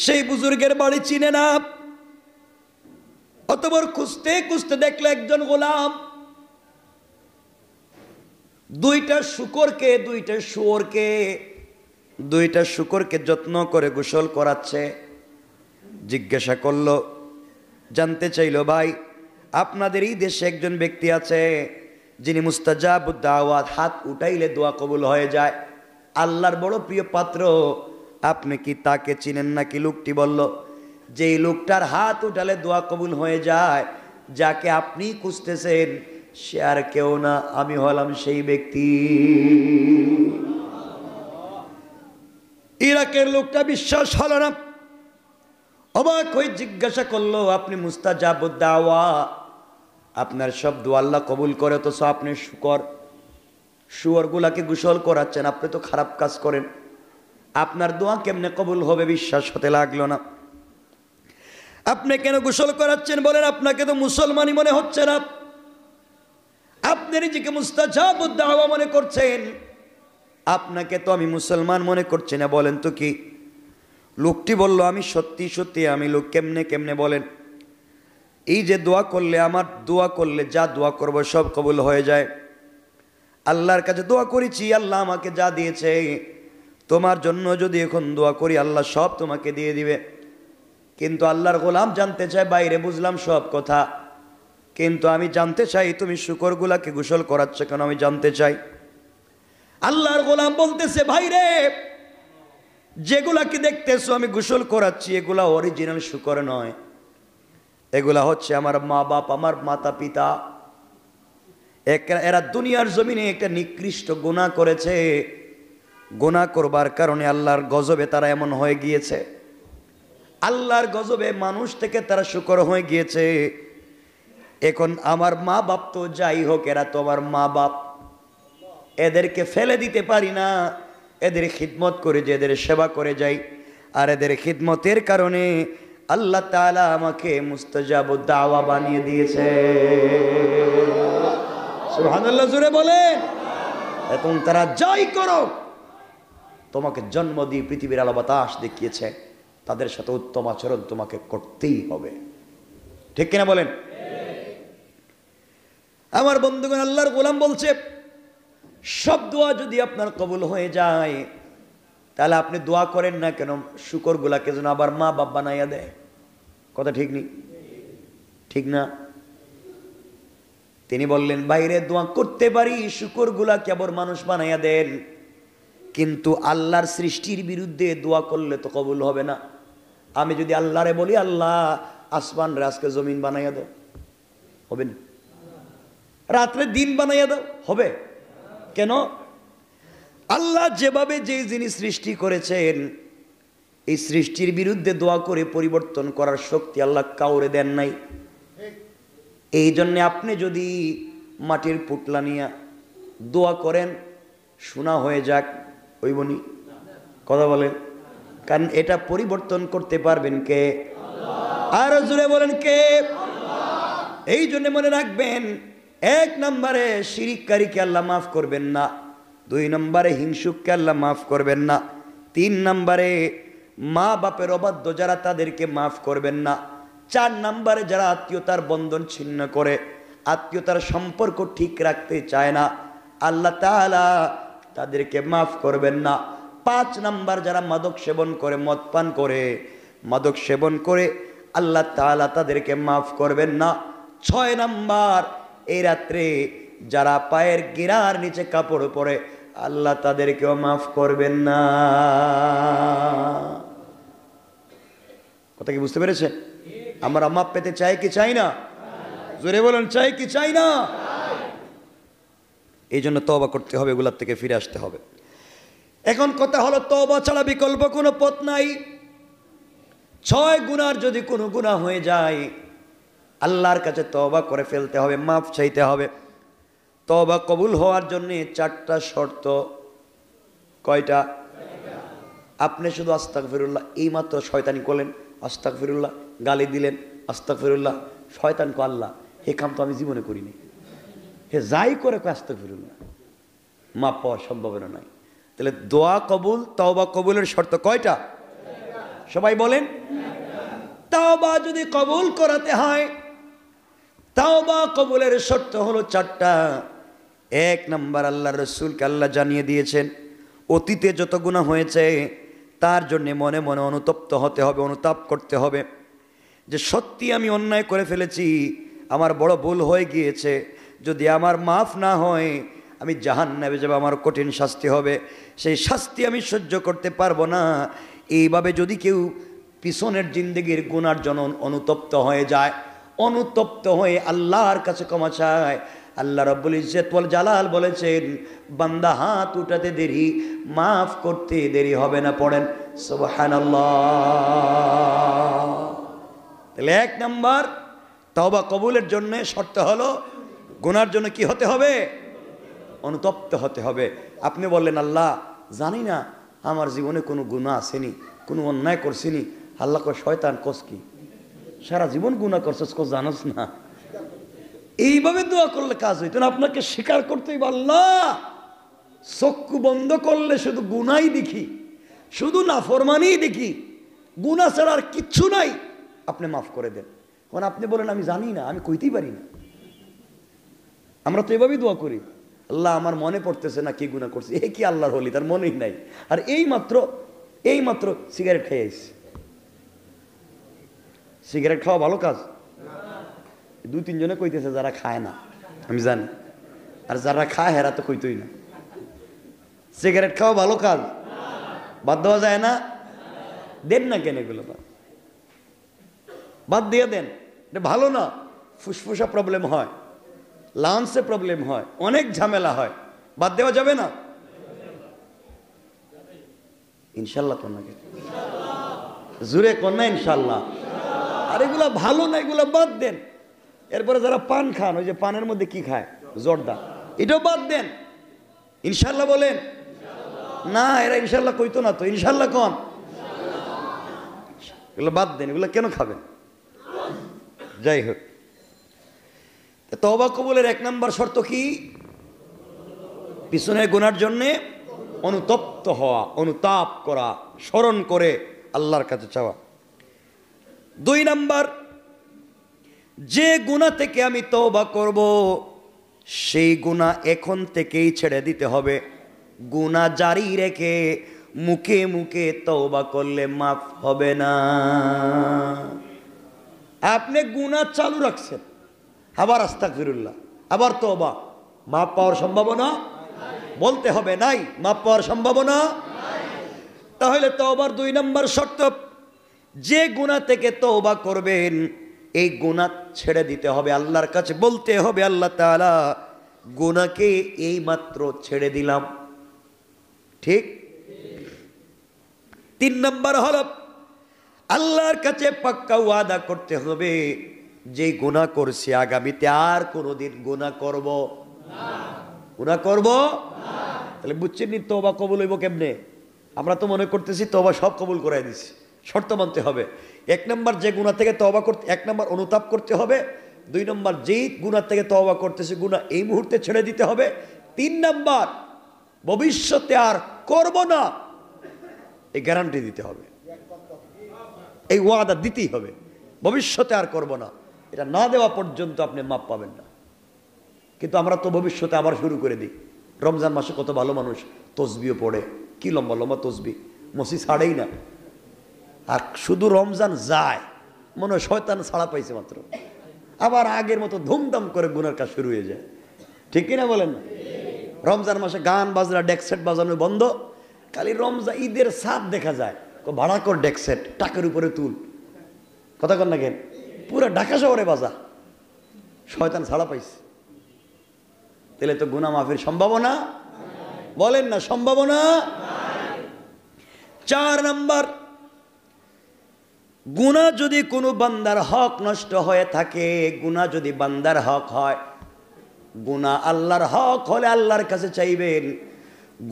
সেই বুজুর্গের বাড়ি চিনে না, অতঃপর খুঁজতে খুঁজতে দেখলো একজন গোলাম দুইটা শুকরকে যত্ন করে গোসল করাচ্ছে। জিজ্ঞাসা করলো, জানতে চাইল, ভাই আপনাদের এই দেশে একজন ব্যক্তি আছে যিনি মুস্তাজাবুদ দাওয়াত, হাত উঠাইলে দোয়া কবুল হয়ে যায়, আল্লাহর বড় প্রিয় পাত্র, আপনি কি তাকে চিনেন নাকি? লোকটি বলল, যেই লোকটার হাত উঠালে দোয়া কবুল হয়ে যায়, যাকে আপনি খুঁজতেছেন, সে আর কেউ না, আমি হলাম সেই ব্যক্তি। ইরাকের লোকটা বিশ্বাস হলো না, অবাক হয়ে জিজ্ঞাসা করলো, আপনি মুস্তাজাবুদ দাওয়া, আপনার সব দোয়া আল্লাহ কবুল করে, তো আপনি শুয়োরগুলাকে গোসল করাচ্ছেন, আপনি তো খারাপ কাজ করেন, আপনার দোয়া কেমনে কবুল হবে? বিশ্বাস হতে লাগলো না। আপনি কেন গোসল করাচ্ছেন? বলেন, আপনাকে তো মুসলমানই মনে হচ্ছে না, আপনি নিজেকে মুস্তাজাবুদ দাওয়া মনে করছেন, আপনাকে তো আমি মুসলমান মনে করছি না, বলেন তো কি? লোকটি বলল, আমি সত্যি সত্যি আমি লোক। কেমনে বলেন? এই যে দোয়া করলে, আমার দোয়া করলে যা দোয়া করব সব কবুল হয়ে যায়। আল্লাহর কাছে দোয়া করেছি, আল্লাহ আমাকে যা দিয়েছে, তোমার জন্য যদি এখন দোয়া করি, আল্লাহ সব তোমাকে দিয়ে দিবে। কিন্তু আল্লাহর গোলাম জানতে চায়, বাইরে বুঝলাম সব কথা, কিন্তু আমি জানতে চাই তুমি শুকরগুলাকে গোসল করাচ্ছ কেন? আমি জানতে চাই। আল্লাহর গোলাম বলতেছে, ভাই রে, যেগুলাকে দেখতেছো আমি গোসল করাচ্ছি, এগুলা অরিজিনাল শুকর নয়, এগুলা হচ্ছে আমার মা বাপ, আমার মাতা পিতা। এরা দুনিয়ার জমিনে একটা নিকৃষ্ট গুনাহ করেছে, গুনাহ করবার কারণে আল্লাহর গজবে তারা এমন হয়ে গিয়েছে, আল্লাহর গজবে মানুষ থেকে তারা শুকর হয়ে গিয়েছে। এখন আমার মা বাপ তো যাই হোক, এরা তো আমার মা বাপ, এদেরকে ফেলে দিতে পারি না, এদের খিদমত করে যে এদের সেবা করে যাই, আর এদের খিদমতের কারণে আল্লাহ তাআলা আমাকে মুস্তাজাবুদ দাওয়া বানিয়ে দিয়েছে। সুবহানাল্লাহ, জোরে বলেন। এখন তারা যাই করো, তোমাকে জন্ম দিয়ে পৃথিবীর আলো বাতাস দেখিয়েছে, তাদের সাথে উত্তম আচরণ তোমাকে করতেই হবে। ঠিক কিনা বলেন? আমার বন্ধুগণ, আল্লাহর গোলাম বলছে, সব দোয়া যদি আপনার কবুল হয়ে যায়, তাহলে আপনি দোয়া করেন না কেন শুকরগুলাকে যেন আবার মা বাপ বানাইয়া দেয়। কথা ঠিক নেই? ঠিক না? তিনি বললেন, বাইরে দোয়া করতে পারি, শুকরগুলাকে আবার মানুষ বানাইয়া দেন, কিন্তু আল্লাহর সৃষ্টির বিরুদ্ধে দোয়া করলে তো কবুল হবে না। আমি যদি আল্লাহরে বলি, আল্লাহ আসমান রে আজকে জমিন বানাইয়া দাও, হবে না? রাত্রে দিন বানাইয়া দাও, হবে? কেন? আল্লাহ যেভাবে যে জিনিস সৃষ্টি করেছেন, এই সৃষ্টির বিরুদ্ধে দোয়া করে পরিবর্তন করার শক্তি আল্লাহ কাউরে দেন নাই। এই জন্য আপনি যদি মাটির পুটলা নিয়ে দোয়া করেন, শোনা হয়ে যাক, হইবনি? কথা বলেন। কারণ এটা পরিবর্তন করতে পারবেন কে? আরো জোরে বলেন, কে? এই জন্য মনে রাখবেন, 1 নম্বরে শিরিককারীকে আল্লাহ মাফ করবেন না, 2 নম্বরে হিংসুককে আল্লাহ মাফ করবেন না, 3 নম্বরে মা বাপের অবাধ্য যারা তাদেরকে মাফ করবেন না, 4 নম্বরে যারা আত্মীয়তার বন্ধন ছিন্ন করে, আত্মীয়তার সম্পর্ক ঠিক রাখতে চায় না, আল্লাহ তাআলা তাদেরকে মাফ করবেন না, 5 নম্বর যারা মাদক সেবন করে, মদ পান করে, মাদক সেবন করে, আল্লাহ তাআলা তাদেরকে মাফ করবেন না, 6 নম্বর এই রাত্রে যারা পায়ের গিরার নিচে কাপড় পরে, আল্লাহ তাদেরকেও মাফ করবেন না। কথা কি বুঝতে পেরেছেন? আমরা মাপ পেতে চাই কি চাই না? জোরে বলেন, চাই কি চাই না? এই জন্য তওবা করতে হবে, এগুলোর থেকে ফিরে আসতে হবে। এখন কথা হলো, তওবা ছাড়া বিকল্প কোনো পথ নাই। 6 গুনার যদি কোনো গুনাহ হয়ে যায়, আল্লাহর কাছে তওবা করে ফেলতে হবে, মাফ চাইতে হবে। তওবা কবুল হওয়ার জন্য 4টা শর্ত। কয়টা? আপনি শুধু আস্তাগফিরুল্লাহ এইমাত্র শয়তানি করলেন, আস্তাগফিরুল্লাহ, গালি দিলেন, আস্তাগফিরুল্লাহ, শয়তান কো আল্লাহ, এ কাম তো আমি জীবনে করিনি, হে যাই করে আস্তাগফিরুল্লাহ, মাপ পাওয়ার সম্ভাবনা নাই। তাহলে দোয়া কবুল, তওবা কবুলের শর্ত কয়টা? সবাই বলেন। তওবা যদি কবুল করাতে হয়, তওবা কবুলের শর্ত হলো 4টা। 1 নম্বর, আল্লাহর রাসূলকে আল্লাহ জানিয়ে দিয়েছেন, অতীতে যত গুনাহ হয়েছে তার জন্য মনে মনে অনুতপ্ত হতে হবে, অনুতাপ করতে হবে যে সত্যি আমি অন্যায় করে ফেলেছি, আমার বড় ভুল হয়ে গিয়েছে, যদি আমার মাফ না হয় আমি জাহান্নামে যাব, আমার কঠিন শাস্তি হবে, সেই শাস্তি আমি সহ্য করতে পারবো না। এইভাবে যদি কেউ পিছনের জিন্দেগির গুনার জন্য অনুতপ্ত হয়ে যায়, অনুতপ্ত হয়ে আল্লাহর কাছে ক্ষমা চায়, আল্লাহ রাব্বুল ইজ্জত ওয়াল জালাল বলেছেন, বান্দা হাত উঠাতে দেরি, মাফ করতে দেরি হবে না। পড়েন সুবহানাল্লাহ। তাহলে 1 নম্বর, তওবা কবুলের জন্য শর্ত হলো গুনার জন্য কি হতে হবে? অনুতপ্ত হতে হবে। আপনি বললেন, আল্লাহ জানি না আমার জীবনে কোনো গুনাহ আসেনি, কোনো অন্যায় করছিনি। আল্লাহ কয়, শয়তান কোস কি, সারা জীবন গুনাহ করছস, কোস জানোস না? এইভাবে দোয়া করলে কাজ হইতো না, আপনাকে স্বীকার করতেই, আল্লাহ চক্ষু বন্ধ করলে শুধু গুনাহই দেখি, শুধু নাফরমানিই দেখি, গুনাহ ছাড়া আর কিচ্ছু নাই, আপনি মাফ করে দেন। কারণ আপনি বলেন, আমি জানি না, আমি কইতেই পারি না। আমরা তো এভাবেই দোয়া করি, আল্লাহ আমার মনে পড়তেছে না কি গুনাহ করছি। এ কি আল্লাহর হলি, তার মনেই নাই। আর এই মাত্র সিগারেট খেয়ে আসছি। সিগারেট খাওয়া ভালো কাজ? 2-3 জনে কইতেছে যারা খায় না, আমি জানি, আর যারা খায় হেরা তো কইতই না। সিগারেট খাওয়া ভালো কাজ? বাদ দেওয়া যায় না? দেন না কেন এগুলো, বাদ দিয়ে দেন, এটা ভালো না। ফুসফুসা প্রবলেম হয়, লাংসে প্রবলেম হয়, অনেক ঝামেলা হয়, বাদ দেওয়া যাবে না? ইনশাল্লাহ কন্যাকে জুড়ে কন্যা ইনশাল্লাহ। আর এগুলা ভালো না, এগুলা বাদ দেন। এরপরে যারা পান খান, ওই যে পানের মধ্যে কি খায়, জর্দা, এটাও বাদ দেন। ইনশাল্লাহ বলেন। না, এরা ইনশাল্লাহ কইতো না তো, ইনশাল্লাহ কন। এগুলো বাদ দেন, এগুলো কেন খাবেন? যাই হোক, তওবা কবুলের 1 নম্বর শর্ত কি? পিছনের গুনার জন্যে অনুতপ্ত হওয়া, অনুতাপ করা, স্মরণ করে আল্লাহর কাছে চাওয়া। 2 নম্বর, যে গুনাহ থেকে আমি তওবা করব সেই গুনাহ এখন থেকেই ছেড়ে দিতে হবে। গুনাহ জারি রেখে মুখে মুখে তওবা করলে মাফ হবে না। আপনি গুনাহ চালু রাখছেন, আবার আস্তাগফিরুল্লাহ, আবার তওবা, মাফ পাওয়ার সম্ভাবনা বলতে হবে নাই, মাফ পাওয়ার সম্ভাবনা। তাহলে তওবার 2 নম্বর শর্ত, যে গুনাহ থেকে তওবা করবেন এই গুনাহ ছেড়ে দিতে হবে, আল্লাহর কাছে বলতে হবে আল্লাহ তাআলা গুনাহকে এই মাত্র ছেড়ে দিলাম। ঠিক। 3 নম্বর হলো আল্লাহর কাছে পাক্কা ওয়াদা করতে হবে যে গুনাহ করছি আগামীতে আর কোনোদিন গুনাহ করব না। গুনাহ করব না। তাহলে বুঝছেন নি তওবা কবুল হইব কেমনে? আমরা তো মনে করতেছি তওবা সব কবুল করাই দিছি, শর্ত মানতে হবে। 1 নম্বর, যে গুনাহ থেকে তওবা করতে, 1 নম্বর অনুতাপ করতে হবে। 2 নম্বর, যেই গুনাহ থেকে তওবা করতেছে গুনাহ এই মুহূর্তে ছেড়ে দিতে হবে। 3 নম্বর, ভবিষ্যতে আর করব না, এই গ্যারান্টি দিতে হবে, এই ওয়াদা দিতেই হবে, ভবিষ্যতে আর করব না। এটা না দেওয়া পর্যন্ত আপনি মাপ পাবেন না। কিন্তু আমরা তো ভবিষ্যতে আবার শুরু করে দিই। রমজান মাসে কত ভালো মানুষ তসবিও পড়ে, কি লম্বা লম্বা তসবি, মসি ছাড়েই না। আর শুধু রমজান যায় মনে হয় শয়তান ছাড়া পাইছে মাত্র, আবার আগের মতো ধুমধাম করে গুনার কাজ শুরু হয়ে যায়। ঠিক কিনা বলেন না? রমজান মাসে গান বাজনা ডেকসেট বাজানো বন্ধ, খালি রমজান ঈদের সাথ দেখা যায়, ভাড়া কর ডেকসেট, টাকার উপরে তুল, কথা কর না কেন, পুরো ঢাকা শহরে বাজা, শয়তান ছাড়া পাইছে। তাহলে তো গুনাহ মাফের সম্ভাবনা, বলেন না সম্ভাবনা। 4 নম্বর, গুনাহ যদি কোনো বান্দার হক নষ্ট হয়ে থাকে, গুনাহ যদি বান্দার হক হয়, গুনাহ আল্লাহর হক হলে আল্লাহর কাছে চাইবেন।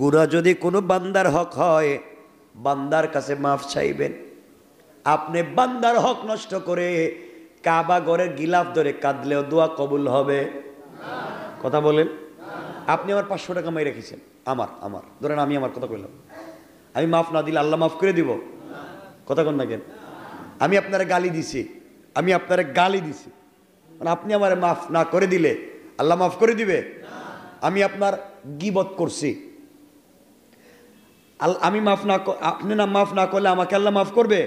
গুনাহ যদি কোনো বান্দার হক হয় বান্দার কাছে মাফ চাইবেন। আপনি বান্দার হক নষ্ট করে কাবা ঘরের গিলাফ ধরে কাঁদলেও দোয়া কবুল হবে? কথা বলেন। আপনি আমার 500 টাকা মাই রেখেছেন, আমার ধরেন আমি আমার কথা কইলাম, আমি মাফ না দিলে আল্লাহ মাফ করে দিব? কথা কন না কেন? আমি আপনারা গালি দিছি, আমি আপনারা গালি দিছি, মানে আপনি আমার মাফ না করে দিলে আল্লাহ মাফ করে দিবে? আমি আপনার গীবত করছি, আমি মাফ না, আপনি না মাফ না করলে আমাকে আল্লাহ মাফ করবে?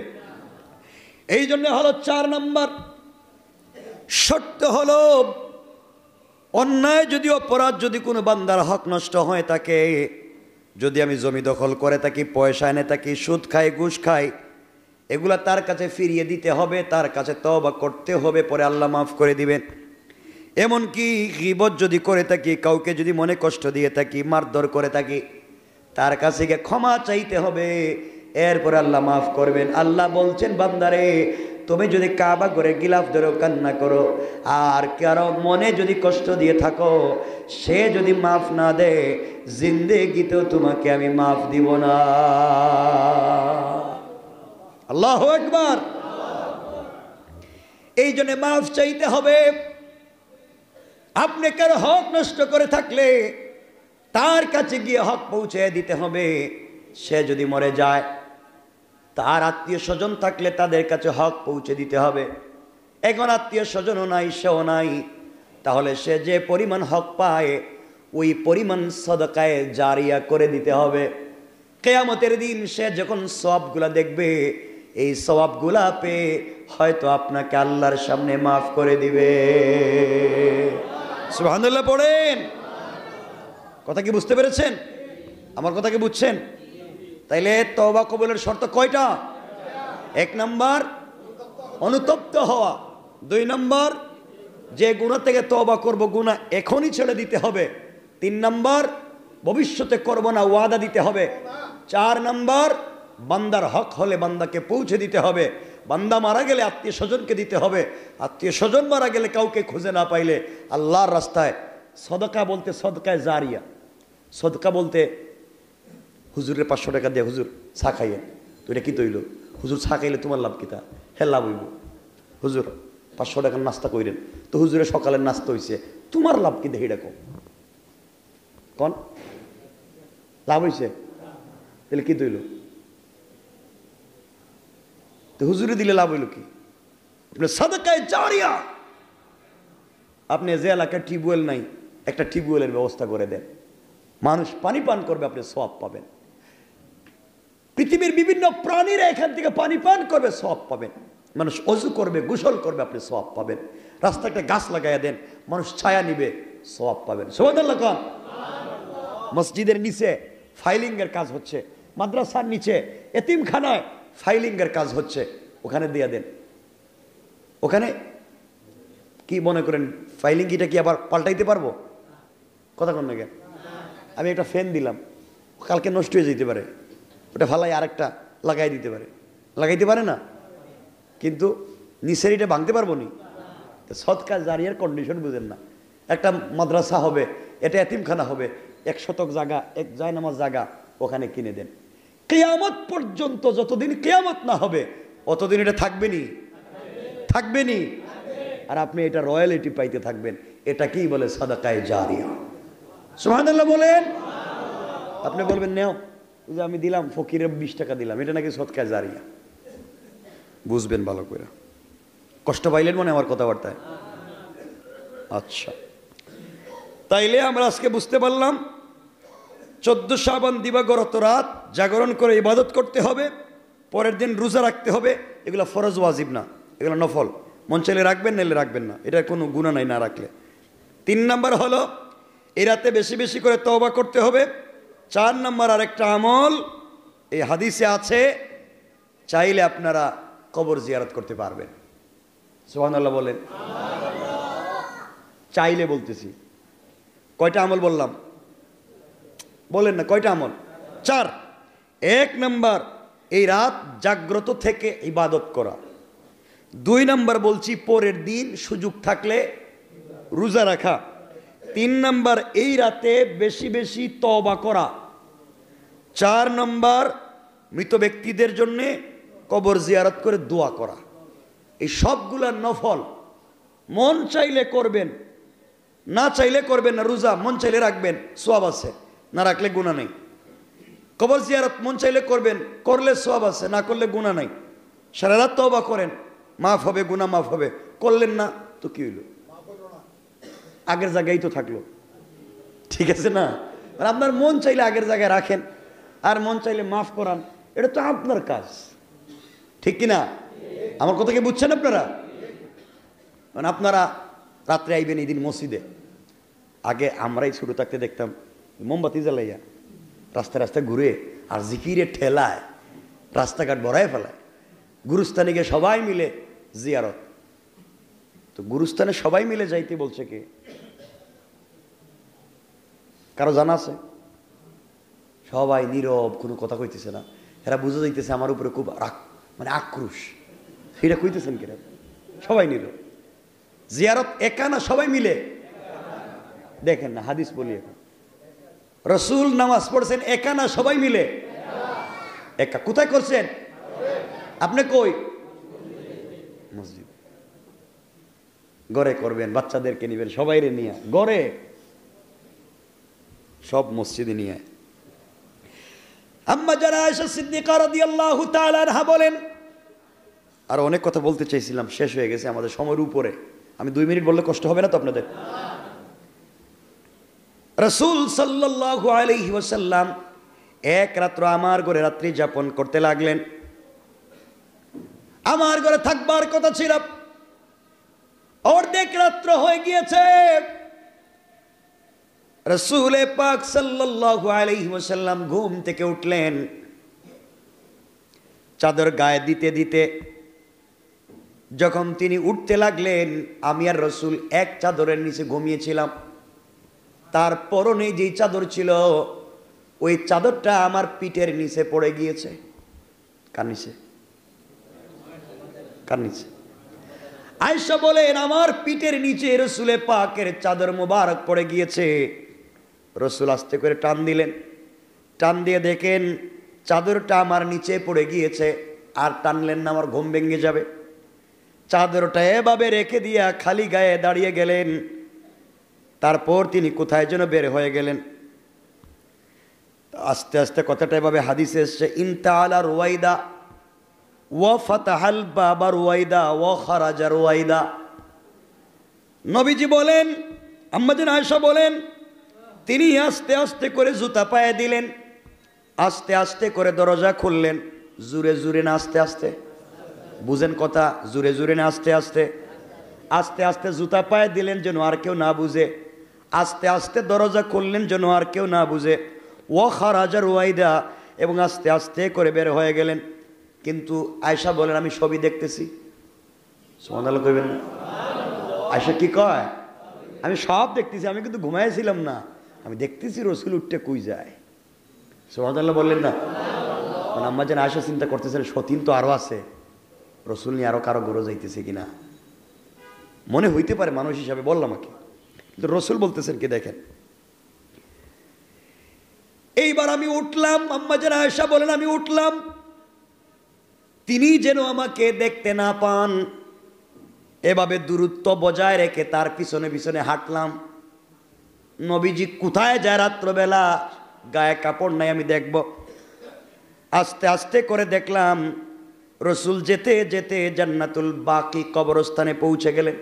এই জন্য হলো 4 নম্বর শর্ত হলো, অন্যায় যদি অপরাধ যদি কোনো বান্দার হক নষ্ট হয়ে থাকে, যদি আমি জমি দখল করে থাকি, পয়সা এনে থাকি, সুদ খাই, ঘুষ খাই, এগুলা তার কাছে ফিরিয়ে দিতে হবে, তার কাছে তওবা করতে হবে, পরে আল্লাহ মাফ করে দিবেন। এমনকি গীবত যদি করে থাকি, কাউকে যদি মনে কষ্ট দিয়ে থাকি, মারধর করে থাকি, তার কাছে গিয়ে ক্ষমা চাইতে হবে, এরপরে আল্লাহ মাফ করবেন। আল্লাহ বলছেন বান্দারে তুমি যদি কাবা করে গিলাফ ধরে কান্না করো আর কারো মনে যদি কষ্ট দিয়ে থাকো, সে যদি মাফ না দেয় জিন্দেগিতেও তোমাকে আমি মাফ দিব না। আল্লাহু আকবার। এই জন্য মাফ চাইতে হবে। আপনি কারো হক নষ্ট করে থাকলে তার কাছে গিয়ে হক পৌঁছে দিতে হবে। সে যদি মরে যায়, তার আত্মীয় স্বজন থাকলে তাদের কাছে হক পৌঁছে দিতে হবে। এখন আত্মীয় স্বজনও নাই, সেও নাই, তাহলে সে যে পরিমাণ হক পায় ওই পরিমাণ সদকায়ে জারিয়া করে দিতে হবে। কিয়ামতের দিন সে যখন সওয়াবগুলা দেখবে, এই সওয়াবগুলা পেয়ে হয়তো আপনাকে আল্লাহর সামনে মাফ করে দিবে। সুবহানাল্লাহ পড়েন। কথা কি বুঝতে পেরেছেন? আমার কথা কি বুঝছেন? তাইলে তওবা কবুলের শর্ত কয়টা? 1 নম্বর অনুতপ্ত হওয়া, 2 নম্বর যে গুনাহ থেকে তওবা করব গুনাহ এখনই ছেড়ে দিতে হবে, 3 নম্বর ভবিষ্যতে করব না ওয়াদা দিতে হবে, 4 নম্বর বান্দার হক হলে বান্দাকে পৌঁছে দিতে হবে, বান্দা মারা গেলে আত্মীয় স্বজনকে দিতে হবে, আত্মীয় স্বজন মারা গেলে কাউকে খুঁজে না পাইলে আল্লাহর রাস্তায় সদকা বলতে সদকায়ে জারিয়া, সদকা বলতে হুজুরের 500 টাকা দিয়ে হুজুর চা খাইয়ে, তো এটা কি তৈল? হুজুর চা খাইলে তোমার লাভ কিতা? হ্যাঁ লাভ হইব। হুজুর 500 টাকার নাস্তা কইরেন, তো হুজুরের সকালের নাস্তা হইছে, তোমার লাভ কি দেখি ডাকো কন? লাভ হইছে? তাহলে কি তৈল? তো হুজুরে দিলে লাভ হইল কি? আপনার সাদাকায়ে জারিয়া। আপনি যে এলাকায় টিউবওয়েল নাই, একটা টিউবওয়েলের ব্যবস্থা করে দেন, মানুষ পানি পান করবে, আপনি সওয়াব পাবেন। পৃথিবীর বিভিন্ন প্রাণীরা এখান থেকে পানি পান করবে, সওয়াব পাবেন। মানুষ অজু করবে, গোসল করবে, আপনি সওয়াব পাবেন। রাস্তায় একটা গাছ লাগাইয়া দেন, মানুষ ছায়া নিবে, সওয়াব পাবেন। সুবহানাল্লাহ কোন? মসজিদের নিচে ফাইলিং এর কাজ হচ্ছে, মাদ্রাসার নিচে এতিমখানায় ফাইলিং এর কাজ হচ্ছে, ওখানে দিয়ে দেন। ওখানে কি মনে করেন ফাইলিং কিটা কি আবার পাল্টাইতে পারবো? কথা কোন না কেন? আমি একটা ফ্যান দিলাম, কালকে নষ্ট হয়ে যেতে পারে, ওটা ফালাই আরেকটা লাগাই দিতে পারে, লাগাইতে পারে না? কিন্তু নিচের এটা ভাঙতে পারবো নি। সদকা জারিয়ার কন্ডিশন বুঝেন না। একটা মাদ্রাসা হবে, এটা এতিমখানা হবে, 1 শতক জায়গা, 1 জায়নামাজ জায়গা ওখানে কিনে দেন। কিয়ামত পর্যন্ত যতদিন কিয়ামত না হবে অতদিন এটা থাকবে নি, থাকবে নি। আর আপনি এটা রয়্যালিটি পাইতে থাকবেন। এটা কি বলে? সাদাকায়ে জারিয়া। সুবহানাল্লাহ বলেন। আপনি বলবেন নেও, যে আমি দিলাম ফকিরের 20 টাকা দিলাম, এটা নাকি সদকায়ে জারিয়া। বুঝবেন ভালো করে। কষ্ট পাইলেন মনে আমার কথাবার্তায়? আচ্ছা, তাইলে আমরা আজকে বুঝতে পারলাম 14 শাবান দিবাগত রাত জাগরণ করে ইবাদত করতে হবে, পরের দিন রোজা রাখতে হবে। এগুলো ফরজ ওয়াজিব না, এগুলো নফল। মন চাইলে রাখবেন, নাইলে রাখবেন না, এটা কোনো গুনাহ নাই না রাখলে। 3 নাম্বার হলো এই রাতে বেশি বেশি করে তওবা করতে হবে। 4 নাম্বার আরেকটা আমল এই হাদিসে আছে, চাইলে আপনারা কবর জিয়ারত করতে পারবেন। সুবহানাল্লাহ বলেন। চাইলে বলতেছি। কয়টা আমল বললাম? বলেন না কয়টা আমল? 4। 1 নাম্বার এই রাত জাগ্রত থেকে ইবাদত করা। 2 নাম্বার বলছি পরের দিন সুযোগ থাকলে রোজা রাখা। 3 নাম্বার এই রাতে বেশি বেশি তওবা করা। 4 নাম্বার মৃত ব্যক্তিদের জন্য কবর জিয়ারত করে দোয়া করা। এই সবগুলা নফল, মন চাইলে করবেন, না চাইলে করবেন না। রোজা মন চাইলে রাখবেন, সওয়াব আছে, না রাখলে গুনাহ নেই। কবর জিয়ারত মন চাইলে করবেন, করলে সওয়াব আছে, না করলে গুনাহ নাই। সারা রাত তওবা করেন, মাফ হবে, গুনাহ মাফ হবে। করলেন না তো কি হইল? আগের জায়গায় তো থাকলো, ঠিক আছে না? আর আপনার মন চাইলে আগের জায়গায় রাখেন, আর মন চাইলে মাফ করান, এটা তো আপনার কাজ, ঠিক কিনা? আমার কথা কি বুঝছেন আপনারা? মানে আপনারা রাত্রে আইবেন এই দিন মসজিদে। আগে আমরাই ছোট থাকতে দেখতাম মোমবাতি জ্বালাইয়া রাস্তায় রাস্তায় ঘুরে আর জিকিরে ঠেলায় রাস্তাঘাট ভরায় ফেলায়। গুরুস্থানে গিয়ে সবাই মিলে জিয়ারত। তো গুরুস্থানে সবাই মিলে যাইতে বলছে কে? কারো জানা আছে? সবাই নীরব, কোনো কথা কইতেছে না। এরা বুঝে যাইতেছে আমার উপরে খুব মানে আক্রোশ। সেটা কইতেছেন কিনা? সবাই নীরব। জিয়ারত একা না সবাই মিলে? দেখেন না, হাদিস বলি এখন। রসুল নামাজ পড়ছেন একা না সবাই মিলে? একা। কোথায় করছেন আপনি? কই? মসজিদ। ঘরে করবেন, বাচ্চাদেরকে নিবেন, সবাইরে নিয়ে ঘরে, সব মসজিদে নিয়ে। আম্মা জানা আয়েশা সিদ্দিকা রাদিয়াল্লাহু তাআলা আনহা বলেন, আর অনেক কথা বলতে চাইছিলাম, শেষ হয়ে গেছে আমাদের সময়ের উপরে। আমি 2 মিনিট বললে কষ্ট হবে না তো আপনাদের? রাসূল সাল্লাল্লাহু আলাইহি ওয়াসাল্লাম এক রাত্র আমার ঘরে রাত্রি যাপন করতে লাগলেন। আমার ঘরে থাকবার কথা ছিল, অর্ধেক রাত্র হয়ে গিয়েছে। রাসূল পাক সাল্লাল্লাহু আলাইহি ওয়াসাল্লাম ঘুম থেকে উঠলেন, চাদর গায়ে দিতে দিতে যখন তিনি উঠতে লাগলেন, আমি আর রাসূল এক চাদরের নিচে ঘুমিয়েছিলাম। তার পরনে যেই চাদর ছিল ওই চাদরটা আমার পিঠের নিচে পড়ে গিয়েছে। কার নিচে? কার নিচে? আয়েশা বলেন, আমার পিঠের নিচে রাসূল পাকের চাদর মোবারক পড়ে গিয়েছে। রসুল আস্তে করে টান দিলেন, টান দিয়ে দেখেন চাদরটা আমার নিচে পড়ে গিয়েছে, আর টানলেন না, আমার ঘুম ভেঙে যাবে। চাদরটা এভাবে রেখে দিয়া খালি গায়ে দাঁড়িয়ে গেলেন। তারপর তিনি কোথায় যেন বের হয়ে গেলেন। আস্তে আস্তে কথাটা এভাবে হাদিসে এসছে, ইনতাআলা রুয়াইদা ওয়া ফাতাহাল বাবা রুয়াইদা ওয়া খারাজা রুয়াইদা। নবীজি বলেন, আম্মা জান আয়েশা বলেন, তিনি আস্তে আস্তে করে জুতা পায়ে দিলেন, আস্তে আস্তে করে দরজা খুললেন। জুরে জুরে না আস্তে আস্তে? বুঝেন কথা, জুরে জুরে না আস্তে আস্তে? আস্তে আস্তে জুতা পায়ে দিলেন যেন আর কেউ না বুঝে, আস্তে আস্তে দরজা খুললেন যেন আর কেউ না বুঝে। ও খারাজা রুয়াইদা, এবং আস্তে আস্তে করে বের হয়ে গেলেন। কিন্তু আয়েশা বলেন, আমি সবই দেখতেছি। সুবহানাল্লাহ কইবেন না? আয়েশা কি কয়? আমি সব দেখতেছি, আমি কিন্তু ঘুমাইছিলাম না, আমি দেখতেছি রসুল উঠতে কই যায়। সুবহানাল্লাহ বললেন না? মানে আম্মা যেন আয়েশা চিন্তা করতেছেন, সতীন তো আরো আছে, রসুল নিয়ে আরো কারো গরো যাইতেছে কিনা, মনে হইতে পারে মানুষ হিসাবে বললাম আমাকে, কিন্তু রসুল বলতেছেন কি দেখেন। এইবার আমি উঠলাম, আম্মা যেন আয়েশা বলেন, আমি উঠলাম, তিনি যেন আমাকে দেখতে না পান, এভাবে দূরত্ব বজায় রেখে তার পিছনে পিছনে হাঁটলাম। নবীজি কোথায় যায় রাত্রবেলা, গায়ে কাপড় নাই, আমি দেখব। আস্তে আস্তে করে দেখলাম রসুল যেতে যেতে জান্নাতুল বাকি কবরস্থানে পৌঁছে গেলেন।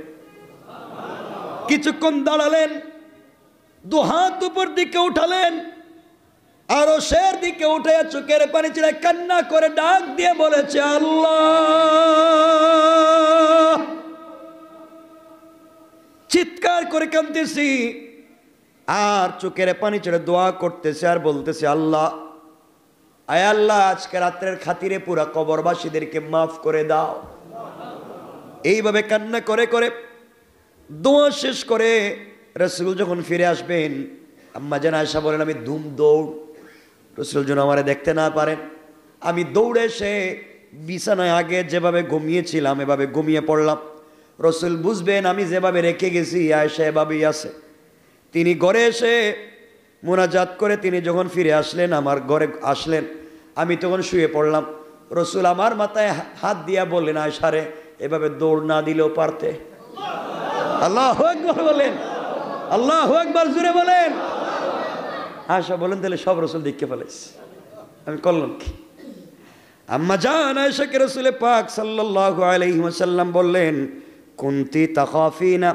কিছুক্ষণ দাঁড়ালেন, দুহাত উপর দিকে উঠালেন, আরো শের দিকে উঠে চোখের পানি ছেড়ে কান্না করে ডাক দিয়ে বলেছে, আল্লাহ। চিৎকার করে কাঁদতেছি আর চোখের পানি ছেড়ে দোয়া করতেছে আর বলতেছে, আল্লাহ, আয় আল্লাহ, আজকে রাত্রের খাতিরে পুরা কবরবাসীদেরকে মাফ করে দাও। এইভাবে কান্না করে করে দোয়া শেষ করে রাসূল যখন ফিরে আসবেন, আম্মা জান আয়েশা বলেন, আমি ধুম দৌড়, রাসূল যেন আমারে দেখতে না পারেন, আমি দৌড়ে এসে বিছানায় আগে যেভাবে ঘুমিয়েছিলাম এভাবে ঘুমিয়ে পড়লাম। রাসূল বুঝবেন আমি যেভাবে রেখে গেছি আয়েশা এভাবেই আছে। তিনি ঘরে এসে মুনাজাত করে তিনি যখন ফিরে আসলেন, আমার ঘরে আসলেন, আমি তখন শুয়ে পড়লাম। রাসূল আমার মাথায় হাত দিয়া বললেন, আয়েশা রে, এভাবে দৌড় না দিলেও পারতে। আল্লাহু আকবার বলেন, আল্লাহু আকবার জোরে বলেন। আয়েশা বলেন, তাহলে সব রাসূল দেখে ফেলেছে, আমি করলাম কি? আম্মা জান আয়েশাকে রাসূল পাক সাল্লাল্লাহু আলাইহি ওয়াসাল্লাম বললেন, কুনতি তাখাফিনা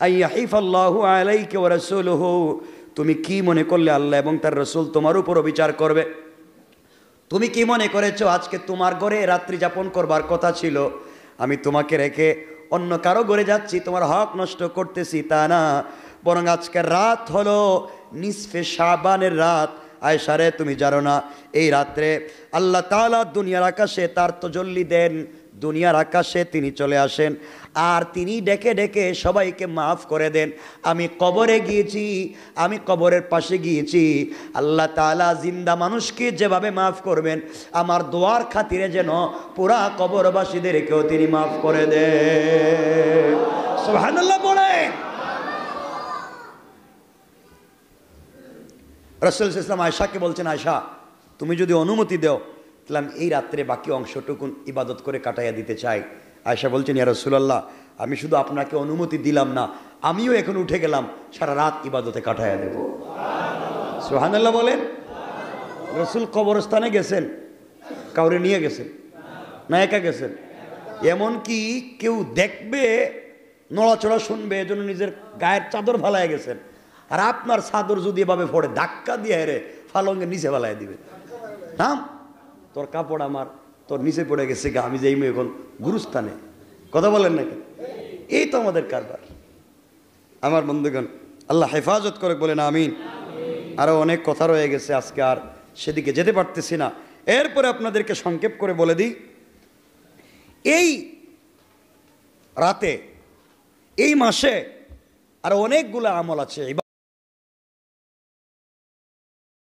আইয়াহিফাল্লাহু আলাইকা ওয়া রাসূলুহু, তুমি কি মনে করলে আল্লাহ এবং তার রাসূল তোমার উপর বিচার করবে? তুমি কি মনে করেছো আজকে তোমার ঘরে রাত্রি যাপন করবার কথা ছিল, আমি তোমাকে রেখে অন্য কারো ঘরে যাচ্ছি, তোমার হক নষ্ট করতেছি? তা না, বরং আজকের রাত হলো নিসফে শাবানের রাত। আয়েশা রে, তুমি জানো না এই রাত্রে আল্লাহ তাআলা দুনিয়ার আকাশে তার তাজাল্লি দেন, দুনিয়ার আকাশে তিনি চলে আসেন আর তিনি ডেকে ডেকে সবাইকে মাফ করে দেন। আমি কবরে গিয়েছি, আমি কবরের পাশে গিয়েছি, আল্লাহ তাআলা জিন্দা মানুষকে যেভাবে মাফ করবেন, আমার দোয়ার খাতিরে যেন পুরা কবরবাসীদেরকেও তিনি মাফ করে দেন। সুবহানাল্লাহ বলেন। রাসূল সাল্লাল্লাহু আলাইহি ওয়াসাল্লাম আয়েশাকে বলছেন, আয়েশা, তুমি যদি অনুমতি দাও তাহলে আমি এই রাত্রে বাকি অংশটুকুন ইবাদত করে কাটাইয়া দিতে চাই। আয়েশা বলছেন, ইয়া রাসূলুল্লাহ, আমি শুধু আপনাকে অনুমতি দিলাম না, আমিও এখন উঠে গেলাম, সারা রাত ইবাদতে কাটাইয়া দেব। সুবহানাল্লাহ বলেন। রাসূল কবরস্থানে গেছেন, কাউরে নিয়ে গেছেন না একা গেছেন? এমনকি কেউ দেখবে, নড়াচড়া শুনবে, এজন্য নিজের গায়ের চাদর ফালায় গেছেন। আর আপনার চাদর যদি এভাবে পড়ে ধাক্কা দিয়ে হেরে ফালঙ্গের নিচে ফালাইয়া দিবে, নাম তোর কাপড় আমার তোর নিচে পড়ে গেছে গা, আমি যাইমু এখন গুরুস্থানে। কথা বলেন নাকি? এই তো আমাদের কারবার। আমার বন্ধুগণ, আল্লাহ হেফাজত করে বলেন আমিন। আরও অনেক কথা রয়ে গেছে, আজকে আর সেদিকে যেতে পারতেছি না। এরপরে আপনাদেরকে সংক্ষেপ করে বলে দিই, এই রাতে, এই মাসে আরো অনেকগুলো আমল আছে।